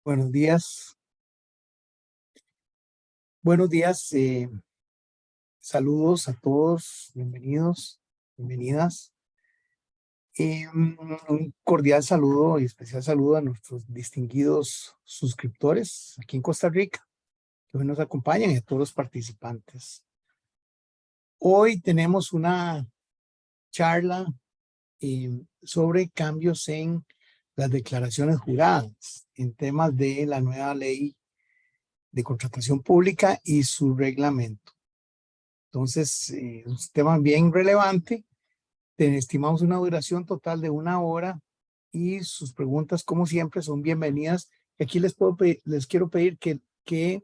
Buenos días. Buenos días. Saludos a todos. Bienvenidos, bienvenidas. Un cordial saludo y especial saludo a nuestros distinguidos suscriptores aquí en Costa Rica, que hoy nos acompañan, y a todos los participantes. Hoy tenemos una charla sobre cambios en las declaraciones juradas en temas de la nueva ley de contratación pública y su reglamento. Entonces, un tema bien relevante. Estimamos una duración total de 1 hora y sus preguntas, como siempre, son bienvenidas. Aquí les quiero pedir que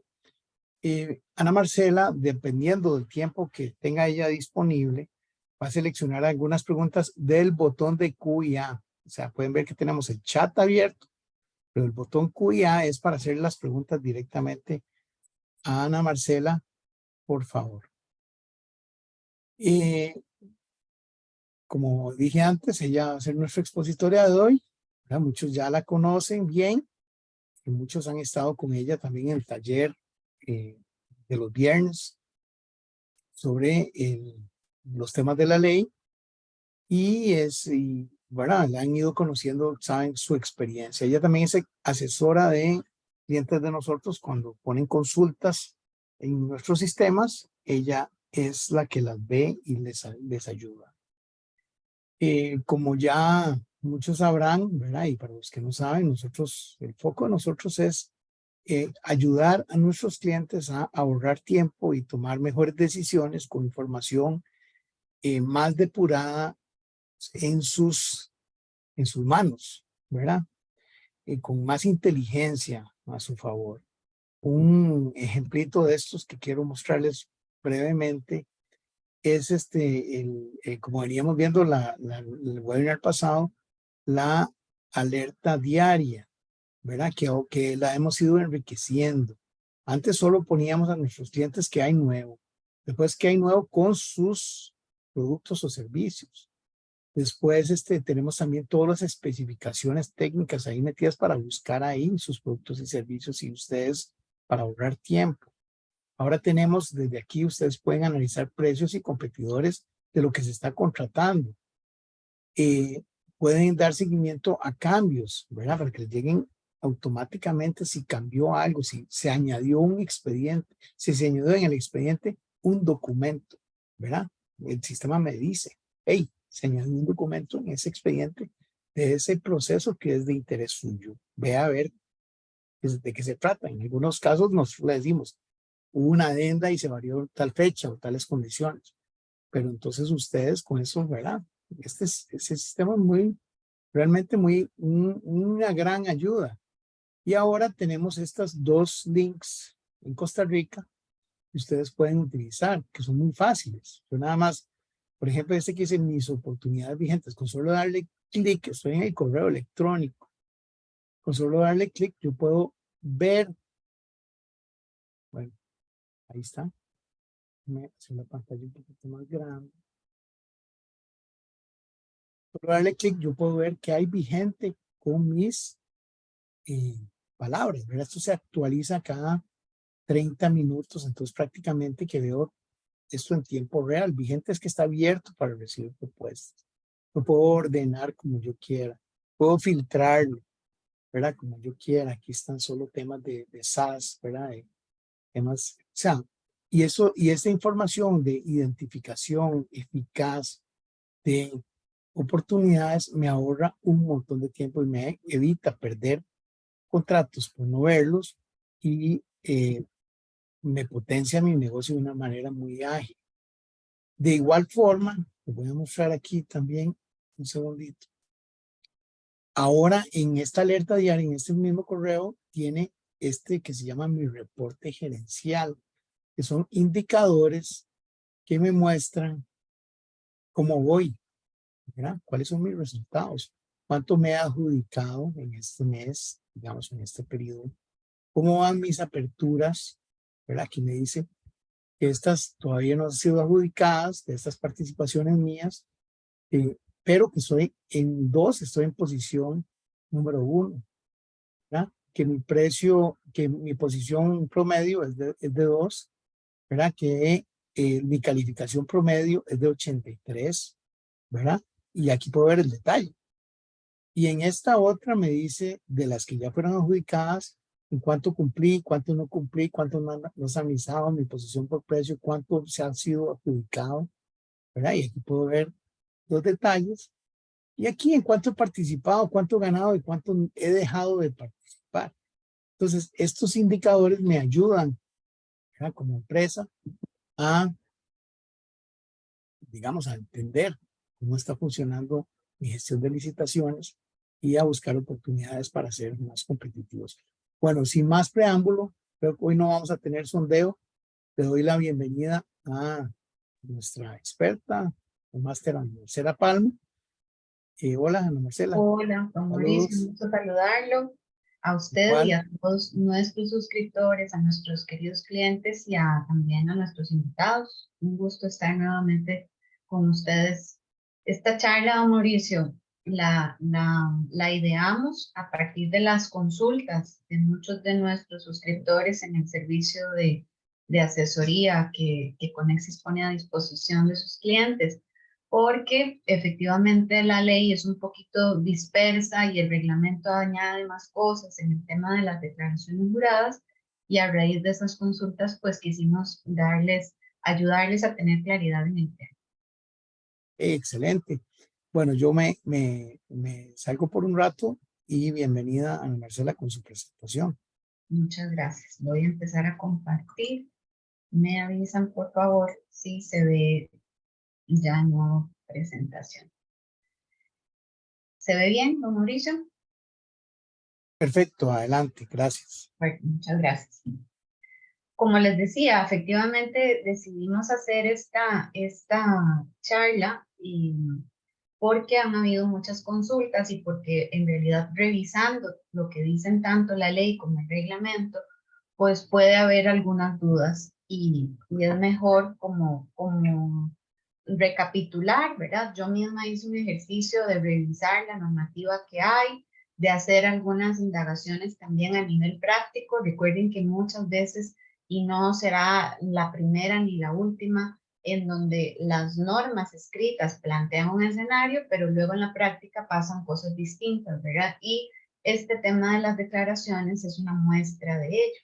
Ana Marcela, dependiendo del tiempo que tenga ella disponible, va a seleccionar algunas preguntas del botón de Q y A. O sea, pueden ver que tenemos el chat abierto, pero el botón Q y A es para hacer las preguntas directamente a Ana Marcela, por favor. Como dije antes, ella va a ser nuestra expositora de hoy. Muchos ya la conocen bien y muchos han estado con ella también en el taller de los viernes sobre los temas de la ley ¿verdad? La han ido conociendo, saben su experiencia. Ella también es asesora de clientes de nosotros cuando ponen consultas en nuestros sistemas. Ella es la que las ve y les ayuda. Como ya muchos sabrán, ¿verdad? Y para los que no saben, el foco de nosotros es ayudar a nuestros clientes a ahorrar tiempo y tomar mejores decisiones con información más depurada en sus manos, ¿verdad? Con más inteligencia a su favor. Un ejemplito de estos que quiero mostrarles brevemente es como veníamos viendo el webinar pasado, la alerta diaria, ¿verdad? Que la hemos ido enriqueciendo. Antes solo poníamos a nuestros clientes qué hay nuevo. Después qué hay nuevo con sus productos o servicios. Después tenemos también todas las especificaciones técnicas ahí metidas para buscar ahí sus productos y servicios y ustedes para ahorrar tiempo. Ahora tenemos desde aquí, ustedes pueden analizar precios y competidores de lo que se está contratando. Pueden dar seguimiento a cambios, ¿verdad? Para que les lleguen automáticamente si cambió algo, si se añadió un expediente, si se añadió en el expediente un documento, ¿verdad? El sistema me dice, hey, se añadió un documento en ese expediente de ese proceso que es de interés suyo. Ve a ver de qué se trata. En algunos casos le decimos, hubo una adenda y se varió tal fecha o tales condiciones. Pero entonces ustedes con eso, ¿verdad? Ese sistema es realmente una gran ayuda. Y ahora tenemos estas dos links en Costa Rica que ustedes pueden utilizar, que son muy fáciles. Yo nada más, por ejemplo, que dice mis oportunidades vigentes, con solo darle clic, estoy en el correo electrónico, con solo darle clic yo puedo ver, bueno, ahí está, me hace la pantalla un poquito más grande. Por darle clic yo puedo ver que hay vigente con mis palabras, ¿verdad? Esto se actualiza cada 30 minutos, entonces prácticamente que veo esto en tiempo real. Vigente es que está abierto para recibir propuestas. Lo puedo ordenar como yo quiera, puedo filtrarlo, ¿verdad? Como yo quiera. Aquí están solo temas de SaaS, ¿verdad? Temas, o sea, y esta información de identificación eficaz de oportunidades me ahorra un montón de tiempo y me evita perder contratos por no verlos y me potencia mi negocio de una manera muy ágil. De igual forma, les voy a mostrar aquí también un segundito. Ahora en esta alerta diaria, en este mismo correo, tiene que se llama mi reporte gerencial, que son indicadores que me muestran cómo voy, ¿verdad? ¿Cuáles son mis resultados? ¿Cuánto me he adjudicado en este mes, digamos, en este periodo? ¿Cómo van mis aperturas? ¿Verdad? Aquí me dice que estas todavía no han sido adjudicadas, de estas participaciones mías, pero que estoy en posición número 1, ¿verdad? que mi precio, que mi posición promedio es de 2, ¿verdad? Que mi calificación promedio es de 83, ¿verdad? Y aquí puedo ver el detalle. Y en esta otra me dice de las que ya fueron adjudicadas, en cuánto cumplí, cuánto no cumplí, cuánto no se han analizado, mi posición por precio, cuánto se han sido adjudicado, ¿verdad? Y aquí puedo ver los detalles. Y aquí en cuánto he participado, cuánto he ganado y cuánto he dejado de participar. Entonces, estos indicadores me ayudan, ¿verdad? Como empresa a, digamos, a entender cómo está funcionando mi gestión de licitaciones y a buscar oportunidades para ser más competitivos. Bueno, sin más preámbulo, creo que hoy no vamos a tener sondeo. Le doy la bienvenida a nuestra experta, el máster Ana Marcela Palma. Hola, Ana Marcela. Hola, don Mauricio, un Saludos. gusto saludarlo a usted y Igual. a todos nuestros suscriptores, a nuestros queridos clientes y también a nuestros invitados. Un gusto estar nuevamente con ustedes. Esta charla, don Mauricio, la ideamos a partir de las consultas de muchos de nuestros suscriptores en el servicio de asesoría que Conexis pone a disposición de sus clientes, porque efectivamente la ley es un poquito dispersa y el reglamento añade más cosas en el tema de las declaraciones juradas, y a raíz de esas consultas pues quisimos ayudarles a tener claridad en el tema. Excelente. Bueno, yo me salgo por un rato y bienvenida a Ana Marcela con su presentación. Muchas gracias. Voy a empezar a compartir. Me avisan por favor si se ve ya no presentación. ¿Se ve bien, don Mauricio? Perfecto, adelante, gracias. Bueno, muchas gracias. Como les decía, efectivamente decidimos hacer esta charla porque han habido muchas consultas y porque en realidad revisando lo que dicen tanto la ley como el reglamento, pues puede haber algunas dudas y es mejor como recapitular, ¿verdad? Yo misma hice un ejercicio de revisar la normativa que hay, de hacer algunas indagaciones también a nivel práctico. Recuerden que muchas veces, y no será la primera ni la última, en donde las normas escritas plantean un escenario, pero luego en la práctica pasan cosas distintas, ¿verdad? Y este tema de las declaraciones es una muestra de ello.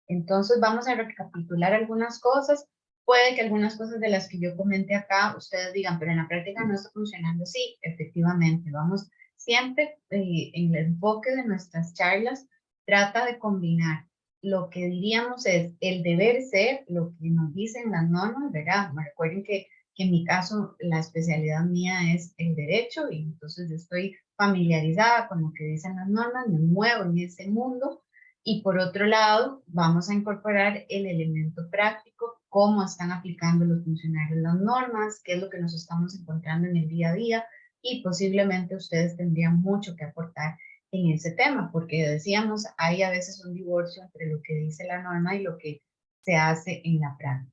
Entonces vamos a recapitular algunas cosas. Puede que algunas cosas de las que yo comenté acá, ustedes digan, pero en la práctica no está funcionando así. Efectivamente, vamos siempre en el enfoque de nuestras charlas, trata de combinar lo que diríamos es el deber ser, lo que nos dicen las normas, ¿verdad? Recuerden que en mi caso la especialidad mía es el derecho y entonces yo estoy familiarizada con lo que dicen las normas, me muevo en ese mundo. Y por otro lado, vamos a incorporar el elemento práctico, cómo están aplicando los funcionarios las normas, qué es lo que nos estamos encontrando en el día a día, y posiblemente ustedes tendrían mucho que aportar en ese tema, porque decíamos, hay a veces un divorcio entre lo que dice la norma y lo que se hace en la práctica.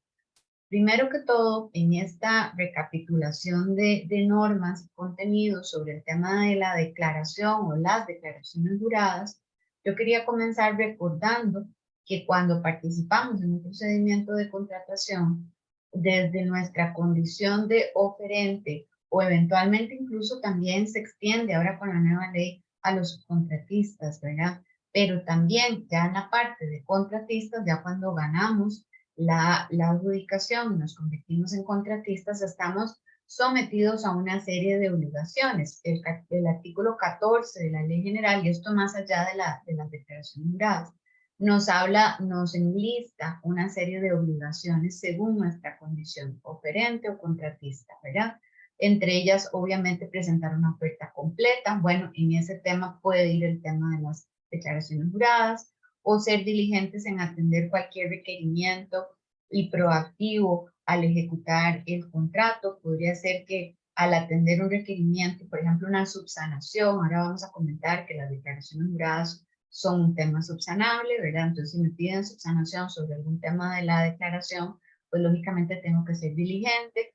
Primero que todo, en esta recapitulación de normas y contenidos sobre el tema de la declaración o las declaraciones juradas, yo quería comenzar recordando que cuando participamos en un procedimiento de contratación, desde nuestra condición de oferente o eventualmente incluso también se extiende ahora con la nueva ley a los subcontratistas, ¿verdad? Pero también ya en la parte de contratistas, ya cuando ganamos la adjudicación, nos convertimos en contratistas, estamos sometidos a una serie de obligaciones. El artículo 14 de la Ley General, y esto más allá de las declaraciones juradas, nos enlista una serie de obligaciones según nuestra condición, oferente o contratista, ¿verdad? Entre ellas, obviamente, presentar una oferta completa. Bueno, en ese tema puede ir el tema de las declaraciones juradas, o ser diligentes en atender cualquier requerimiento y proactivo al ejecutar el contrato. Podría ser que al atender un requerimiento, por ejemplo, una subsanación, ahora vamos a comentar que las declaraciones juradas son un tema subsanable, ¿verdad? Entonces, si me piden subsanación sobre algún tema de la declaración, pues lógicamente tengo que ser diligente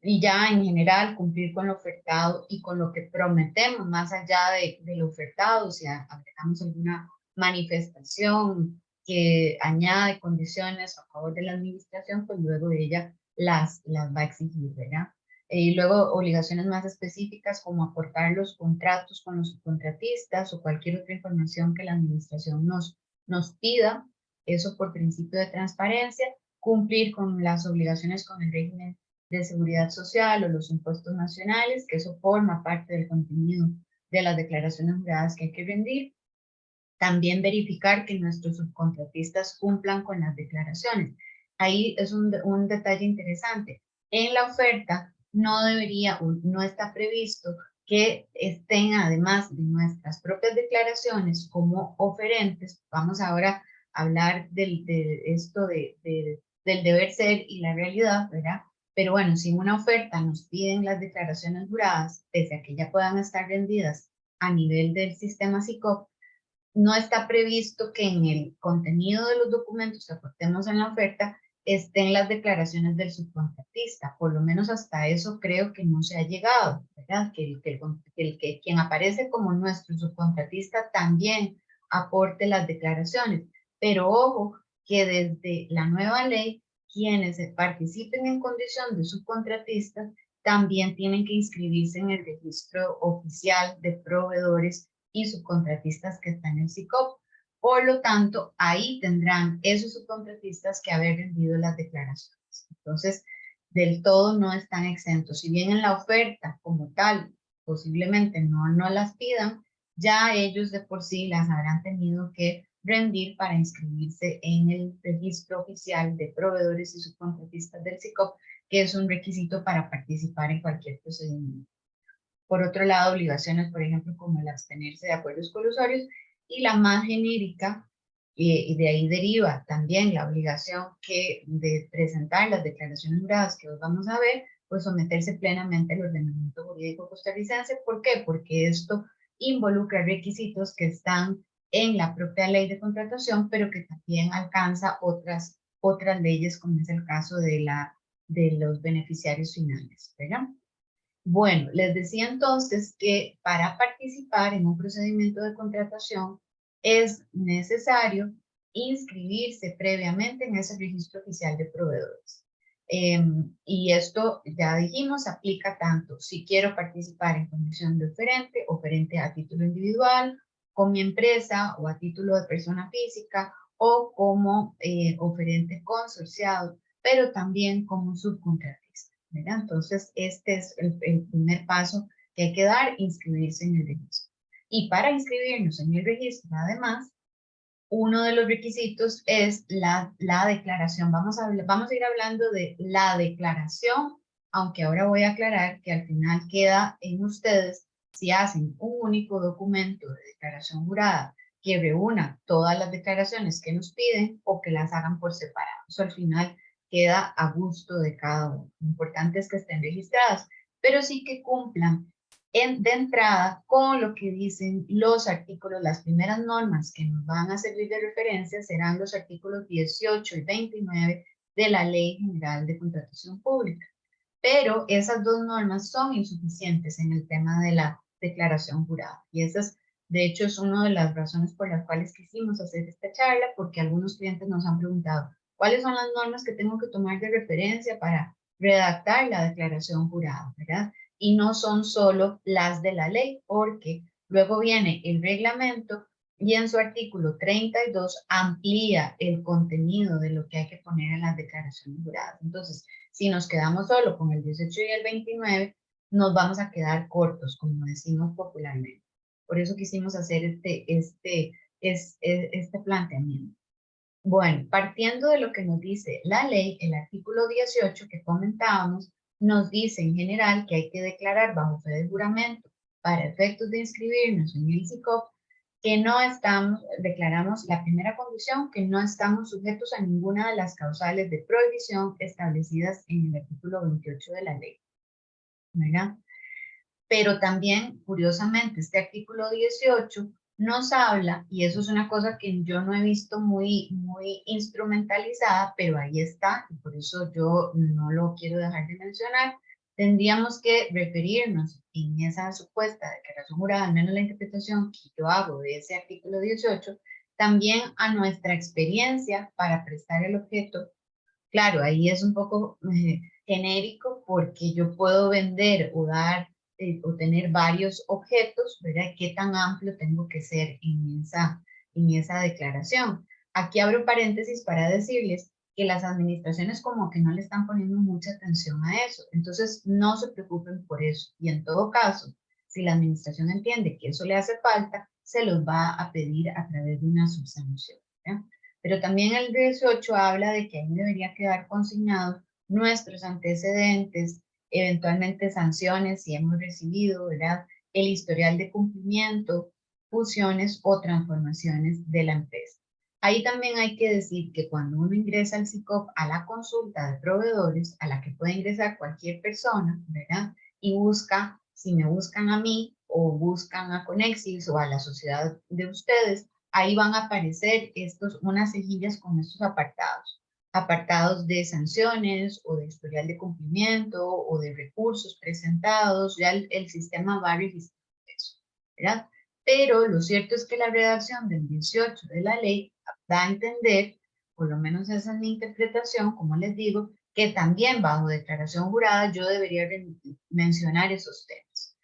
y ya en general cumplir con lo ofertado y con lo que prometemos más allá de lo ofertado. Si agregamos alguna manifestación que añade condiciones a favor de la administración, pues luego ella las va a exigir, ¿verdad? Y luego obligaciones más específicas como aportar los contratos con los subcontratistas o cualquier otra información que la administración nos pida, eso por principio de transparencia, cumplir con las obligaciones con el régimen de seguridad social o los impuestos nacionales, que eso forma parte del contenido de las declaraciones juradas que hay que rendir. También verificar que nuestros subcontratistas cumplan con las declaraciones. Ahí es un detalle interesante. En la oferta no debería o no está previsto que estén, además de nuestras propias declaraciones como oferentes. Vamos ahora a hablar de esto del deber ser y la realidad, ¿verdad? Pero bueno, si en una oferta nos piden las declaraciones juradas, pese a que ya puedan estar rendidas a nivel del sistema SICOP, no está previsto que en el contenido de los documentos que aportemos en la oferta estén las declaraciones del subcontratista. Por lo menos hasta eso creo que no se ha llegado, ¿verdad? Que quien aparece como nuestro subcontratista también aporte las declaraciones. Pero ojo, que desde la nueva ley, quienes participen en condición de subcontratistas también tienen que inscribirse en el registro oficial de proveedores y subcontratistas que están en el SICOP. Por lo tanto, ahí tendrán esos subcontratistas que haber rendido las declaraciones. Entonces, del todo no están exentos. Si bien en la oferta como tal, posiblemente no las pidan, ya ellos de por sí las habrán tenido que rendir para inscribirse en el registro oficial de proveedores y subcontratistas del SICOP, que es un requisito para participar en cualquier procedimiento. Por otro lado, obligaciones, por ejemplo, como el abstenerse de acuerdos colusorios, y la más genérica, y de ahí deriva también la obligación de presentar las declaraciones juradas que hoy vamos a ver, pues someterse plenamente al ordenamiento jurídico costarricense. ¿Por qué? Porque esto involucra requisitos que están en la propia ley de contratación, pero que también alcanza otras leyes, como es el caso de los beneficiarios finales, ¿verdad? Bueno, les decía entonces que para participar en un procedimiento de contratación es necesario inscribirse previamente en ese registro oficial de proveedores. Y esto, ya dijimos, aplica tanto si quiero participar en condición de oferente a título individual, con mi empresa o a título de persona física, o como oferente consorciado, pero también como subcontratista, ¿verdad? Entonces, este es el primer paso que hay que dar, inscribirse en el registro. Y para inscribirnos en el registro, además, uno de los requisitos es la declaración. Vamos a ir hablando de la declaración, aunque ahora voy a aclarar que al final queda en ustedes si hacen un único documento de declaración jurada que reúna todas las declaraciones que nos piden o que las hagan por separado. Eso al final queda a gusto de cada uno. Lo importante es que estén registradas, pero sí que cumplan de entrada con lo que dicen los artículos. Las primeras normas que nos van a servir de referencia serán los artículos 18 y 29 de la Ley General de Contratación Pública. Pero esas dos normas son insuficientes en el tema de la declaración jurada. Y esas, de hecho, es una de las razones por las cuales quisimos hacer esta charla, porque algunos clientes nos han preguntado, ¿cuáles son las normas que tengo que tomar de referencia para redactar la declaración jurada, ¿verdad? Y no son solo las de la ley, porque luego viene el reglamento y en su artículo 32 amplía el contenido de lo que hay que poner en las declaraciones juradas. Entonces, si nos quedamos solo con el 18 y el 29, nos vamos a quedar cortos, como decimos popularmente. Por eso quisimos hacer este planteamiento. Bueno, partiendo de lo que nos dice la ley, el artículo 18 que comentábamos, nos dice en general que hay que declarar bajo fe de juramento para efectos de inscribirnos en el SICOP que no estamos, declaramos la primera condición, que no estamos sujetos a ninguna de las causales de prohibición establecidas en el artículo 28 de la ley, ¿verdad? Pero también, curiosamente, este artículo 18 nos habla, y eso es una cosa que yo no he visto muy instrumentalizada, pero ahí está, y por eso yo no lo quiero dejar de mencionar. Tendríamos que referirnos en esa supuesta declaración jurada, al menos la interpretación que yo hago de ese artículo 18, también a nuestra experiencia para prestar el objeto. Claro, ahí es un poco genérico porque yo puedo vender o dar o tener varios objetos, ¿verdad? ¿Qué tan amplio tengo que ser en esa declaración? Aquí abro paréntesis para decirles que las administraciones como que no le están poniendo mucha atención a eso. Entonces, no se preocupen por eso. Y en todo caso, si la administración entiende que eso le hace falta, se los va a pedir a través de una subsanción, ¿verdad? Pero también el 18 habla de que ahí debería quedar consignado nuestros antecedentes, eventualmente sanciones si hemos recibido, ¿verdad? El historial de cumplimiento, fusiones o transformaciones de la empresa. Ahí también hay que decir que cuando uno ingresa al SICOP a la consulta de proveedores, a la que puede ingresar cualquier persona, ¿verdad? Y busca, si me buscan a mí o buscan a Conexis o a la sociedad de ustedes, ahí van a aparecer unas cejillas con estos apartados de sanciones o de historial de cumplimiento o de recursos presentados, ya el sistema va a registrar eso, ¿verdad? Pero lo cierto es que la redacción del 18 de la ley da a entender, por lo menos esa es mi interpretación, como les digo, que también bajo declaración jurada yo debería mencionar esos temas.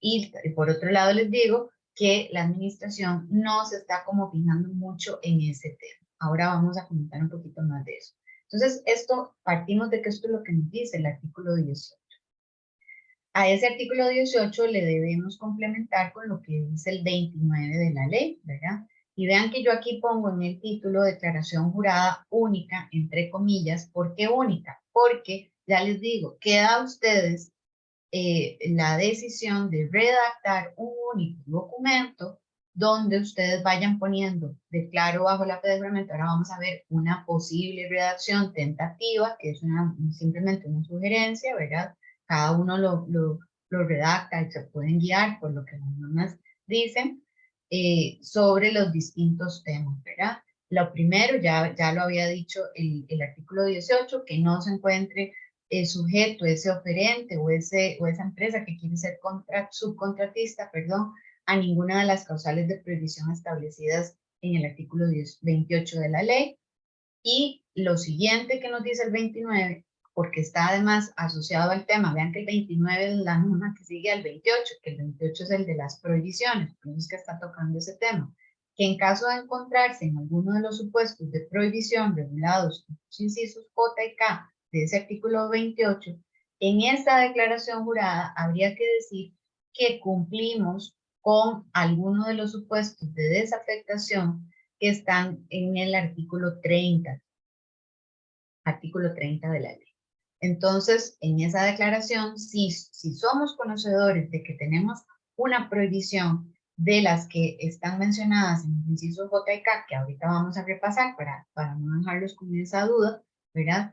Y por otro lado les digo que la administración no se está como fijando mucho en ese tema. Ahora vamos a comentar un poquito más de eso. Entonces, partimos de que esto es lo que nos dice el artículo 18. A ese artículo 18 le debemos complementar con lo que dice el 29 de la ley, ¿verdad? Y vean que yo aquí pongo en el título declaración jurada única, entre comillas. ¿Por qué única? Porque, ya les digo, queda a ustedes la decisión de redactar un único documento donde ustedes vayan poniendo, declaro bajo la fe de juramento. Ahora vamos a ver una posible redacción tentativa, que es simplemente una sugerencia, ¿verdad? Cada uno lo redacta y se pueden guiar por lo que las normas dicen sobre los distintos temas, ¿verdad? Lo primero, ya lo había dicho el artículo 18, que no se encuentre sujeto, ese oferente o esa empresa que quiere ser subcontratista, perdón, a ninguna de las causales de prohibición establecidas en el artículo 28 de la ley. Y lo siguiente que nos dice el 29, porque está además asociado al tema, vean que el 29 es la norma que sigue al 28, que el 28 es el de las prohibiciones, por eso es que está tocando ese tema, que en caso de encontrarse en alguno de los supuestos de prohibición regulados en los incisos J y K de ese artículo 28, en esta declaración jurada habría que decir que cumplimos con alguno de los supuestos de desafectación que están en el artículo 30 de la ley. Entonces, en esa declaración, si somos conocedores de que tenemos una prohibición de las que están mencionadas en el inciso J y K, que ahorita vamos a repasar para no dejarlos con esa duda, ¿verdad?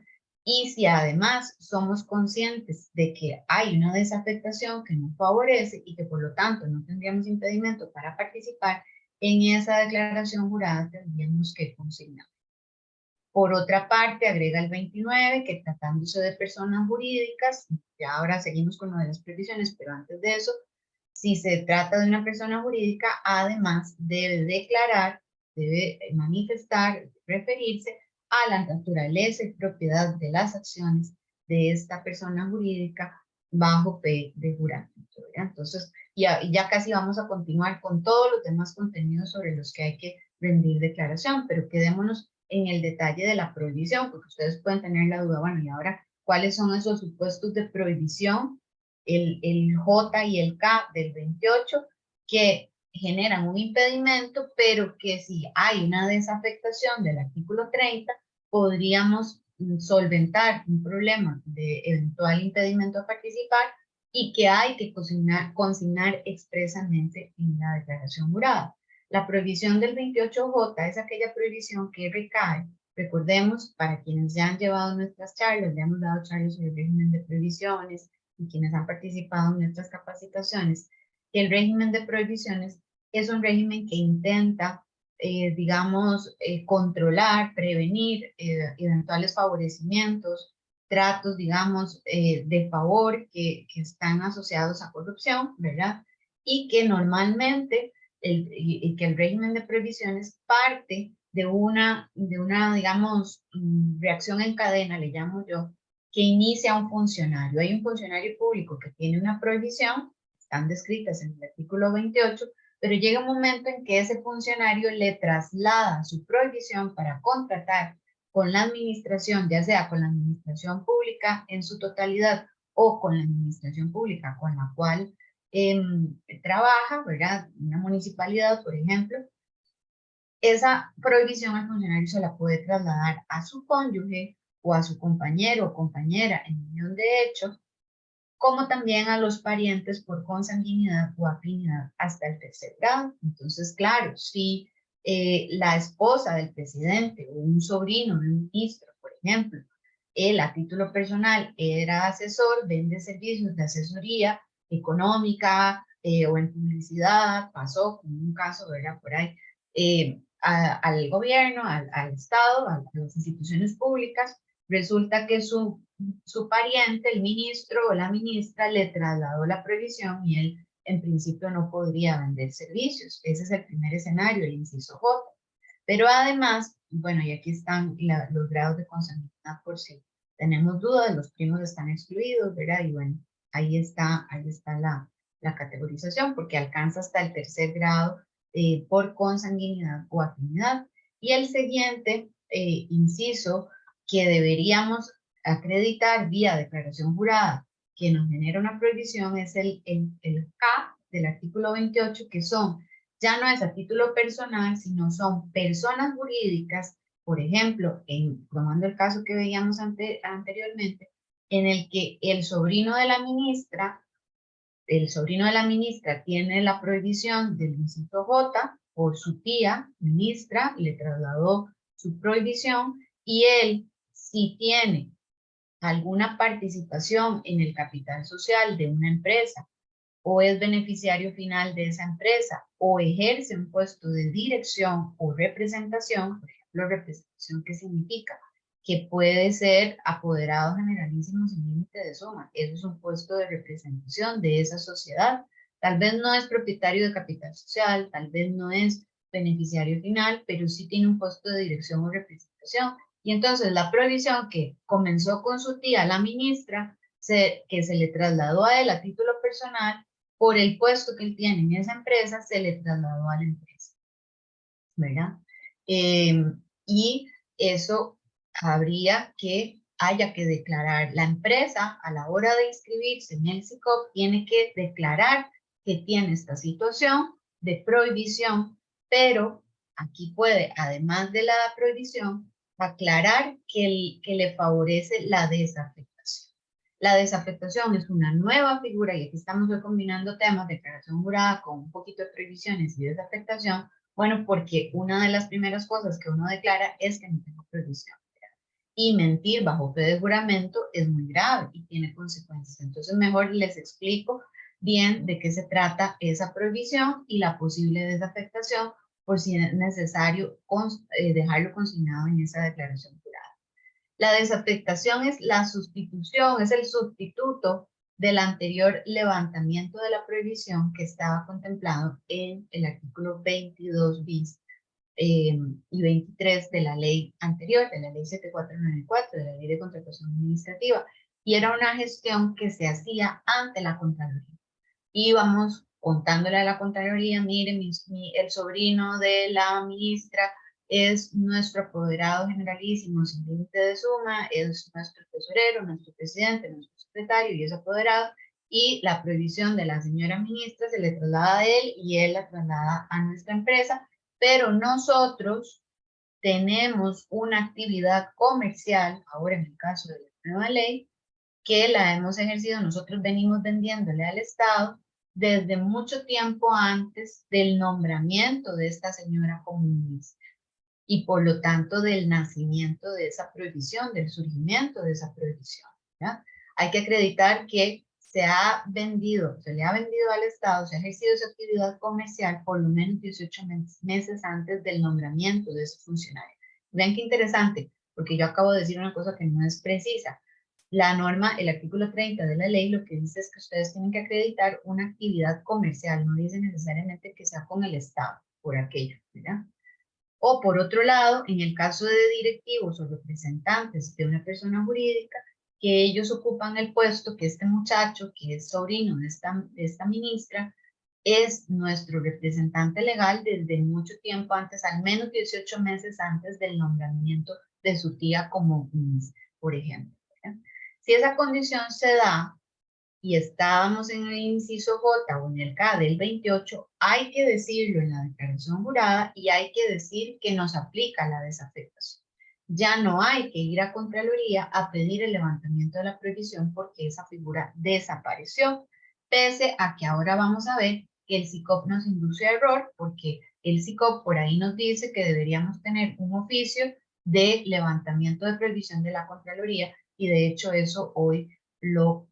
Y si además somos conscientes de que hay una desafectación que nos favorece y que por lo tanto no tendríamos impedimento para participar, en esa declaración jurada tendríamos que consignar. Por otra parte, agrega el 29, que tratándose de personas jurídicas, ya ahora seguimos con lo de las previsiones, pero antes de eso, si se trata de una persona jurídica, además debe declarar, debe manifestar, referirse a la naturaleza y propiedad de las acciones de esta persona jurídica bajo fe de juramento, ¿verdad? Entonces, ya casi vamos a continuar con todos los demás contenidos sobre los que hay que rendir declaración, pero quedémonos en el detalle de la prohibición, porque ustedes pueden tener la duda, bueno, y ahora, ¿cuáles son esos supuestos de prohibición? El J y el K del 28, que generan un impedimento, pero que si hay una desafectación del artículo 30, podríamos solventar un problema de eventual impedimento a participar y que hay que consignar expresamente en la declaración jurada. La prohibición del 28J es aquella prohibición que recae, recordemos, para quienes ya han llevado nuestras charlas, ya hemos dado charlas sobre el régimen de prohibiciones y quienes han participado en nuestras capacitaciones, que el régimen de prohibiciones es un régimen que intenta, digamos, controlar, prevenir eventuales favorecimientos, tratos, digamos, de favor que están asociados a corrupción, ¿verdad? Y que normalmente y que el régimen de prohibiciones parte de una digamos, reacción en cadena, le llamo yo, que inicia un funcionario. Hay un funcionario público que tiene una prohibición, están descritas en el artículo 28, pero llega un momento en que ese funcionario le traslada su prohibición para contratar con la administración, ya sea con la administración pública en su totalidad o con la administración pública con la cual trabaja, ¿verdad? Una municipalidad, por ejemplo, esa prohibición al funcionario se la puede trasladar a su cónyuge o a su compañero o compañera en unión de hecho, como también a los parientes por consanguinidad o afinidad hasta el tercer grado. Entonces, claro, si la esposa del presidente o un sobrino de un ministro, por ejemplo, él a título personal era asesor, vende servicios de asesoría económica o en publicidad, pasó como un caso, ¿verdad? Por ahí, al gobierno, al Estado, a las instituciones públicas, resulta que su pariente, el ministro o la ministra, le trasladó la prohibición y él en principio no podría vender servicios. Ese es el primer escenario, el inciso J. Pero además, bueno, y aquí están los grados de consanguinidad por si tenemos dudas, los primos están excluidos, ¿verdad? Y bueno, ahí está la categorización porque alcanza hasta el tercer grado por consanguinidad o afinidad. Y el siguiente inciso que deberíamos acreditar vía declaración jurada que nos genera una prohibición es el K del artículo 28, que son, ya no es a título personal, sino son personas jurídicas, por ejemplo, tomando el caso que veíamos anteriormente, en el que el sobrino de la ministra tiene la prohibición del inciso J por su tía ministra, le trasladó su prohibición y él, si tiene alguna participación en el capital social de una empresa o es beneficiario final de esa empresa o ejerce un puesto de dirección o representación, por ejemplo, representación, ¿qué significa? Que puede ser apoderado generalísimo sin límite de suma. Eso es un puesto de representación de esa sociedad. Tal vez no es propietario de capital social, tal vez no es beneficiario final, pero sí tiene un puesto de dirección o representación. Y entonces la prohibición que comenzó con su tía, la ministra, que se le trasladó a él a título personal, por el puesto que él tiene en esa empresa, se le trasladó a la empresa, ¿verdad? Y eso haya que declarar. La empresa, a la hora de inscribirse en el SICOP, tiene que declarar que tiene esta situación de prohibición, pero aquí puede, además de la prohibición, aclarar que le favorece la desafectación. La desafectación es una nueva figura, y aquí estamos combinando temas de declaración jurada con un poquito de prohibiciones y desafectación. Bueno, porque una de las primeras cosas que uno declara es que no tengo prohibición. Y mentir bajo fe de juramento es muy grave y tiene consecuencias. Entonces, mejor les explico bien de qué se trata esa prohibición y la posible desafectación, por si es necesario dejarlo consignado en esa declaración jurada. La desafectación es la sustitución, es el sustituto del anterior levantamiento de la prohibición que estaba contemplado en el artículo 22 bis y 23 de la ley anterior, de la ley 7494, de la ley de contratación administrativa, y era una gestión que se hacía ante la Contraloría. Íbamos contándole a la Contraloría, mire, el sobrino de la ministra es nuestro apoderado generalísimo sin límite de suma, es nuestro tesorero, nuestro presidente, nuestro secretario y es apoderado, y la prohibición de la señora ministra se le traslada a él y él la traslada a nuestra empresa, pero nosotros tenemos una actividad comercial, ahora en el caso de la nueva ley, que la hemos ejercido, nosotros venimos vendiéndole al Estado desde mucho tiempo antes del nombramiento de esta señora como ministra y por lo tanto del nacimiento de esa prohibición, del surgimiento de esa prohibición, ¿ya? Hay que acreditar que se le ha vendido al Estado, se ha ejercido esa actividad comercial por lo menos 18 meses antes del nombramiento de ese funcionario. Vean qué interesante, porque yo acabo de decir una cosa que no es precisa. La norma, el artículo 30 de la ley, lo que dice es que ustedes tienen que acreditar una actividad comercial, no dice necesariamente que sea con el Estado, por aquello, ¿verdad? O por otro lado, en el caso de directivos o representantes de una persona jurídica, que ellos ocupan el puesto, que este muchacho, que es sobrino de esta ministra, es nuestro representante legal desde mucho tiempo antes, al menos 18 meses antes del nombramiento de su tía como ministra, por ejemplo, ¿verdad? Si esa condición se da y estábamos en el inciso J o en el K del 28, hay que decirlo en la declaración jurada y hay que decir que nos aplica la desafectación. Ya no hay que ir a Contraloría a pedir el levantamiento de la prohibición porque esa figura desapareció, pese a que ahora vamos a ver que el SICOP nos induce a error porque el SICOP por ahí nos dice que deberíamos tener un oficio de levantamiento de prohibición de la Contraloría y de hecho eso hoy lo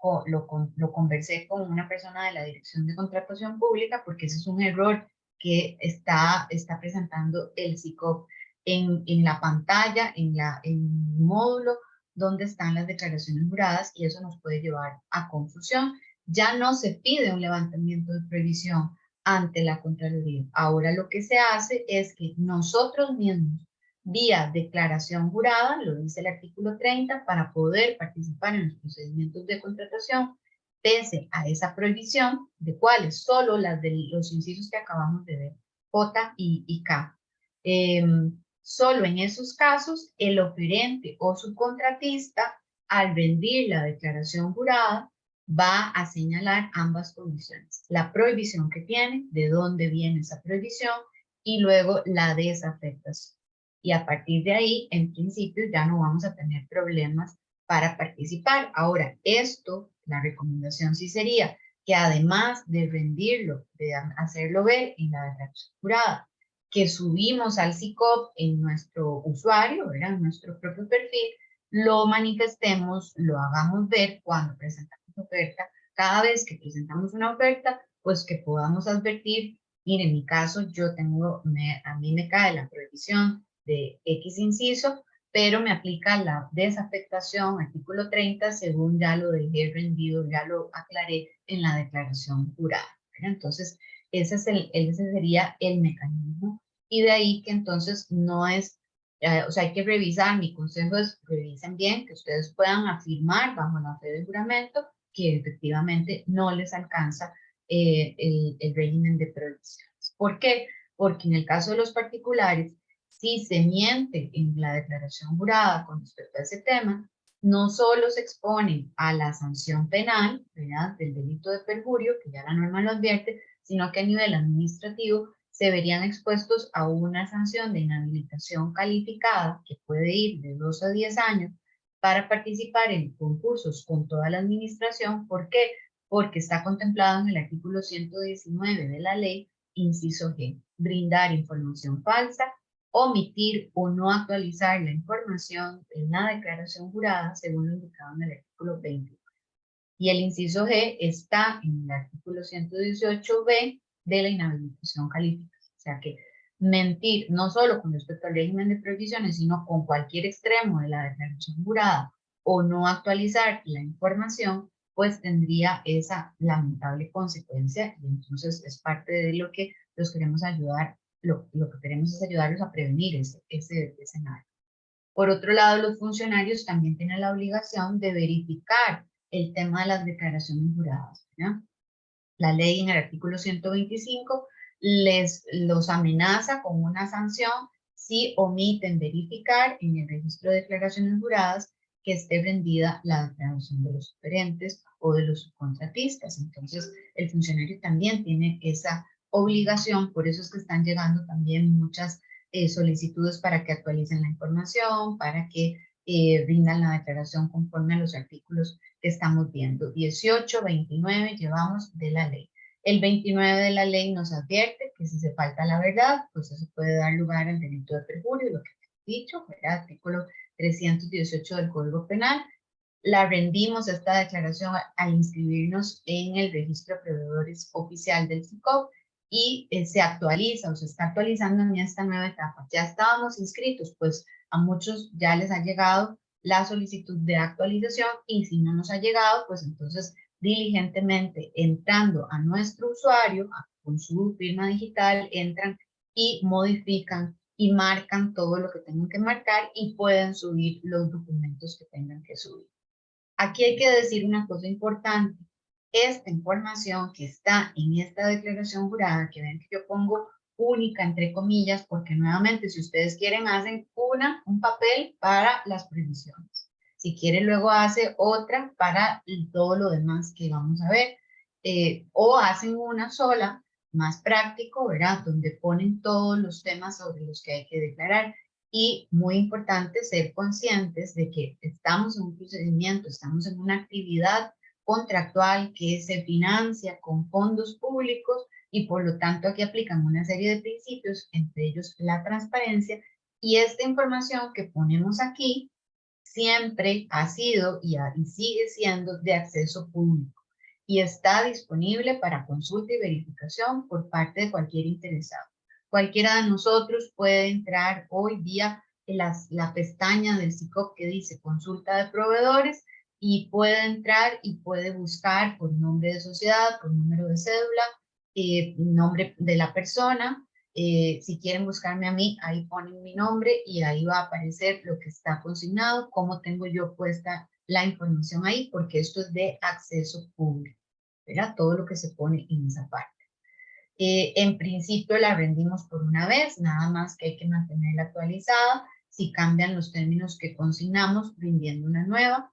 conversé con una persona de la Dirección de Contratación Pública porque ese es un error que está presentando el SICOP en la pantalla, en el módulo donde están las declaraciones juradas y eso nos puede llevar a confusión. Ya no se pide un levantamiento de prohibición ante la Contraloría. Ahora lo que se hace es que nosotros mismos vía declaración jurada, lo dice el artículo 30, para poder participar en los procedimientos de contratación, pese a esa prohibición, de cuáles, solo las de los incisos que acabamos de ver, J y K. Solo en esos casos, el oferente o subcontratista, al rendir la declaración jurada, va a señalar ambas condiciones. La prohibición que tiene, de dónde viene esa prohibición, y luego la desafectación. Y a partir de ahí, en principio, ya no vamos a tener problemas para participar. Ahora, esto, la recomendación sí sería que además de rendirlo, de hacerlo ver en la declaración jurada, que subimos al SICOP en nuestro usuario, ¿verdad? En nuestro propio perfil, lo manifestemos, lo hagamos ver cuando presentamos oferta. Cada vez que presentamos una oferta, pues que podamos advertir, mire, en mi caso, yo tengo, a mí me cae la prohibición de X inciso, pero me aplica la desafectación, artículo 30, según ya lo dejé rendido, ya lo aclaré en la declaración jurada. Entonces, ese sería el mecanismo. Y de ahí que entonces no es, o sea, hay que revisar, mi consejo es revisen bien, que ustedes puedan afirmar bajo la fe de juramento que efectivamente no les alcanza el régimen de prohibiciones. ¿Por qué? Porque en el caso de los particulares, si se miente en la declaración jurada con respecto a ese tema, no solo se exponen a la sanción penal, ¿verdad?, del delito de perjurio, que ya la norma lo advierte, sino que a nivel administrativo se verían expuestos a una sanción de inhabilitación calificada que puede ir de 2 a 10 años para participar en concursos con toda la administración. ¿Por qué? Porque está contemplado en el artículo 119 de la ley, inciso G, brindar información falsa, omitir o no actualizar la información en la declaración jurada según lo indicado en el artículo 20. Y el inciso G está en el artículo 118b de la inhabilitación calificada. O sea que mentir no solo con respecto al régimen de prohibiciones, sino con cualquier extremo de la declaración jurada o no actualizar la información, pues tendría esa lamentable consecuencia y entonces es parte de lo que los queremos ayudar, lo que queremos es ayudarlos a prevenir ese escenario. Por otro lado, los funcionarios también tienen la obligación de verificar el tema de las declaraciones juradas, ¿no? La ley en el artículo 125 los amenaza con una sanción si omiten verificar en el registro de declaraciones juradas que esté rendida la declaración de los oferentes o de los subcontratistas. Entonces, el funcionario también tiene esa obligación, por eso es que están llegando también muchas solicitudes para que actualicen la información, para que brindan la declaración conforme a los artículos que estamos viendo. 18, 29 llevamos de la ley. El 29 de la ley nos advierte que si se falta la verdad, pues eso puede dar lugar al delito de perjurio, lo que he dicho, ¿verdad? Artículo 318 del Código Penal. La rendimos esta declaración al inscribirnos en el registro de proveedores oficial del SICOP y se actualiza o se está actualizando en esta nueva etapa. Ya estábamos inscritos, pues a muchos ya les ha llegado la solicitud de actualización y si no nos ha llegado, pues entonces diligentemente entrando a nuestro usuario con su firma digital, entran y modifican y marcan todo lo que tengan que marcar y pueden subir los documentos que tengan que subir. Aquí hay que decir una cosa importante. Esta información que está en esta declaración jurada, que ven que yo pongo única entre comillas, porque nuevamente si ustedes quieren hacen un papel para las previsiones. Si quieren luego hace otra para todo lo demás que vamos a ver. O hacen una sola, más práctico, ¿verdad? Donde ponen todos los temas sobre los que hay que declarar. Y muy importante ser conscientes de que estamos en un procedimiento, estamos en una actividad contractual que se financia con fondos públicos y por lo tanto aquí aplican una serie de principios, entre ellos la transparencia, y esta información que ponemos aquí siempre ha sido y sigue siendo de acceso público y está disponible para consulta y verificación por parte de cualquier interesado. Cualquiera de nosotros puede entrar hoy día en la pestaña del SICOP que dice consulta de proveedores y puede entrar y puede buscar por nombre de sociedad, por número de cédula, nombre de la persona. Si quieren buscarme a mí, ahí ponen mi nombre y ahí va a aparecer lo que está consignado, cómo tengo yo puesta la información ahí, porque esto es de acceso público, ¿verdad? Todo lo que se pone en esa parte. En principio la rendimos por una vez, nada más que hay que mantenerla actualizada. Si cambian los términos que consignamos, rindiendo una nueva.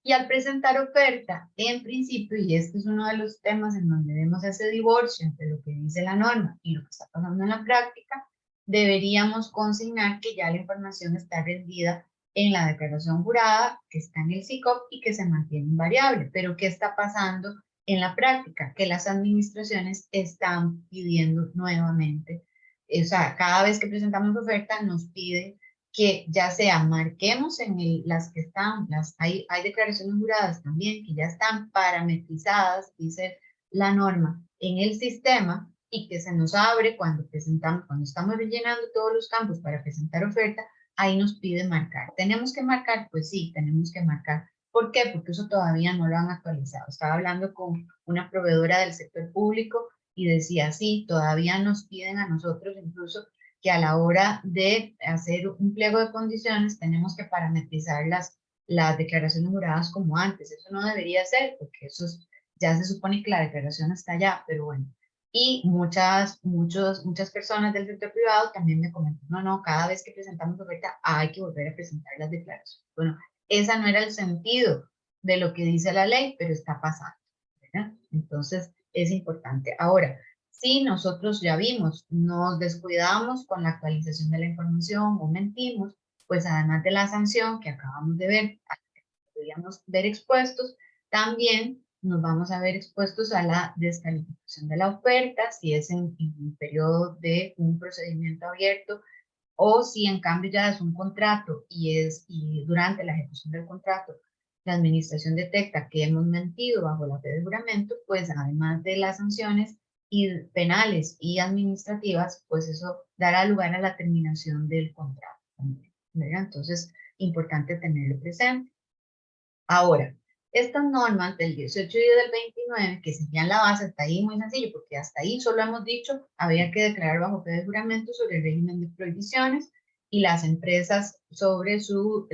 Y al presentar oferta, en principio, y este es uno de los temas en donde vemos ese divorcio entre lo que dice la norma y lo que está pasando en la práctica, deberíamos consignar que ya la información está rendida en la declaración jurada, que está en el SICOP y que se mantiene invariable. Pero ¿qué está pasando en la práctica? Que las administraciones están pidiendo nuevamente, o sea, cada vez que presentamos oferta nos pide que ya sea marquemos en las que están, hay declaraciones juradas también que ya están parametrizadas, dice la norma, en el sistema y que se nos abre cuando presentamos, cuando estamos rellenando todos los campos para presentar oferta, ahí nos pide marcar. ¿Tenemos que marcar? Pues sí, tenemos que marcar. ¿Por qué? Porque eso todavía no lo han actualizado. Estaba hablando con una proveedora del sector público y decía, sí, todavía nos piden a nosotros incluso que a la hora de hacer un pliego de condiciones tenemos que parametrizar las declaraciones juradas como antes. Eso no debería ser porque ya se supone que la declaración está allá, pero bueno. Y muchas personas del sector privado también me comentan, no, cada vez que presentamos oferta hay que volver a presentar las declaraciones. Bueno, esa no era el sentido de lo que dice la ley, pero está pasando, ¿verdad? Entonces, es importante. Ahora, si nosotros ya vimos, nos descuidamos con la actualización de la información o mentimos, pues además de la sanción que acabamos de ver, podríamos ver expuestos, también nos vamos a ver expuestos a la descalificación de la oferta, si es en un periodo de un procedimiento abierto o si en cambio ya es un contrato y durante la ejecución del contrato la administración detecta que hemos mentido bajo la fe de juramento, pues además de las sanciones y penales y administrativas, pues eso dará lugar a la terminación del contrato también, ¿verdad? Entonces, importante tenerlo presente. Ahora, estas normas del 18 y del 29, que serían la base, está ahí muy sencillo, porque hasta ahí solo hemos dicho, había que declarar bajo fe de juramento sobre el régimen de prohibiciones y las empresas sobre su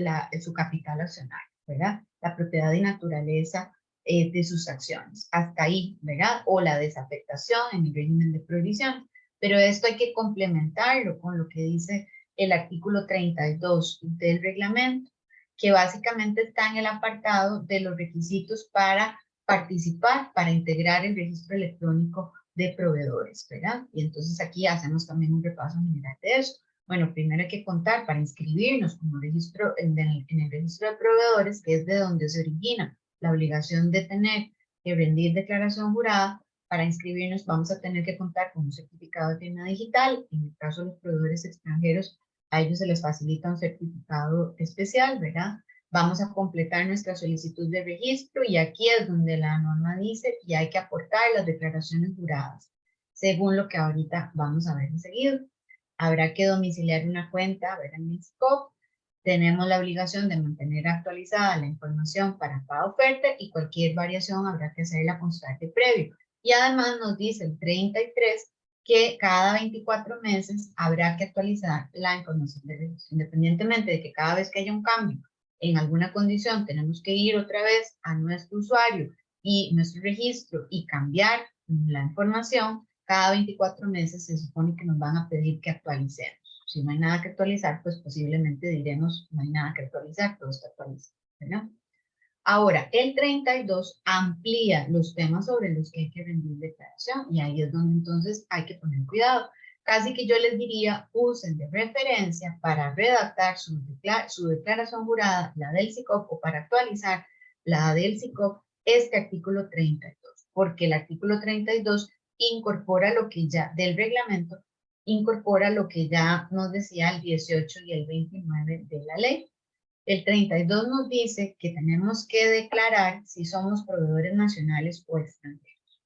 capital accionario, ¿verdad? La propiedad y naturaleza de sus acciones. Hasta ahí, ¿verdad? O la desafectación en el régimen de prohibiciones. Pero esto hay que complementarlo con lo que dice el artículo 32 del reglamento, que básicamente está en el apartado de los requisitos para participar, para integrar el registro electrónico de proveedores, ¿verdad? Y entonces aquí hacemos también un repaso general de eso. Bueno, primero hay que contar para inscribirnos como registro en el registro de proveedores, que es de donde se origina la obligación de tener que rendir declaración jurada. Para inscribirnos vamos a tener que contar con un certificado de firma digital. En el caso de los proveedores extranjeros, a ellos se les facilita un certificado especial, ¿verdad? Vamos a completar nuestra solicitud de registro y aquí es donde la norma dice y hay que aportar las declaraciones juradas, según lo que ahorita vamos a ver enseguida. Habrá que domiciliar una cuenta, ¿verdad? En el SICOP, Tenemos la obligación de mantener actualizada la información para cada oferta y cualquier variación habrá que hacerla constante previo. Y además nos dice el 33 que cada 24 meses habrá que actualizar la información de registro, independientemente de que cada vez que haya un cambio en alguna condición tenemos que ir otra vez a nuestro usuario y nuestro registro y cambiar la información. Cada 24 meses se supone que nos van a pedir que actualicemos. Si no hay nada que actualizar, pues posiblemente diremos no hay nada que actualizar, todo está actualizado, ¿verdad? Ahora, el 32 amplía los temas sobre los que hay que rendir declaración y ahí es donde entonces hay que poner cuidado. Casi que yo les diría, usen de referencia para redactar su declaración jurada, la del SICOP, o para actualizar la del SICOP, este artículo 32, porque el artículo 32 incorpora lo que ya del reglamento, incorpora lo que ya nos decía el 18 y el 29 de la ley. El 32 nos dice que tenemos que declarar si somos proveedores nacionales o extranjeros.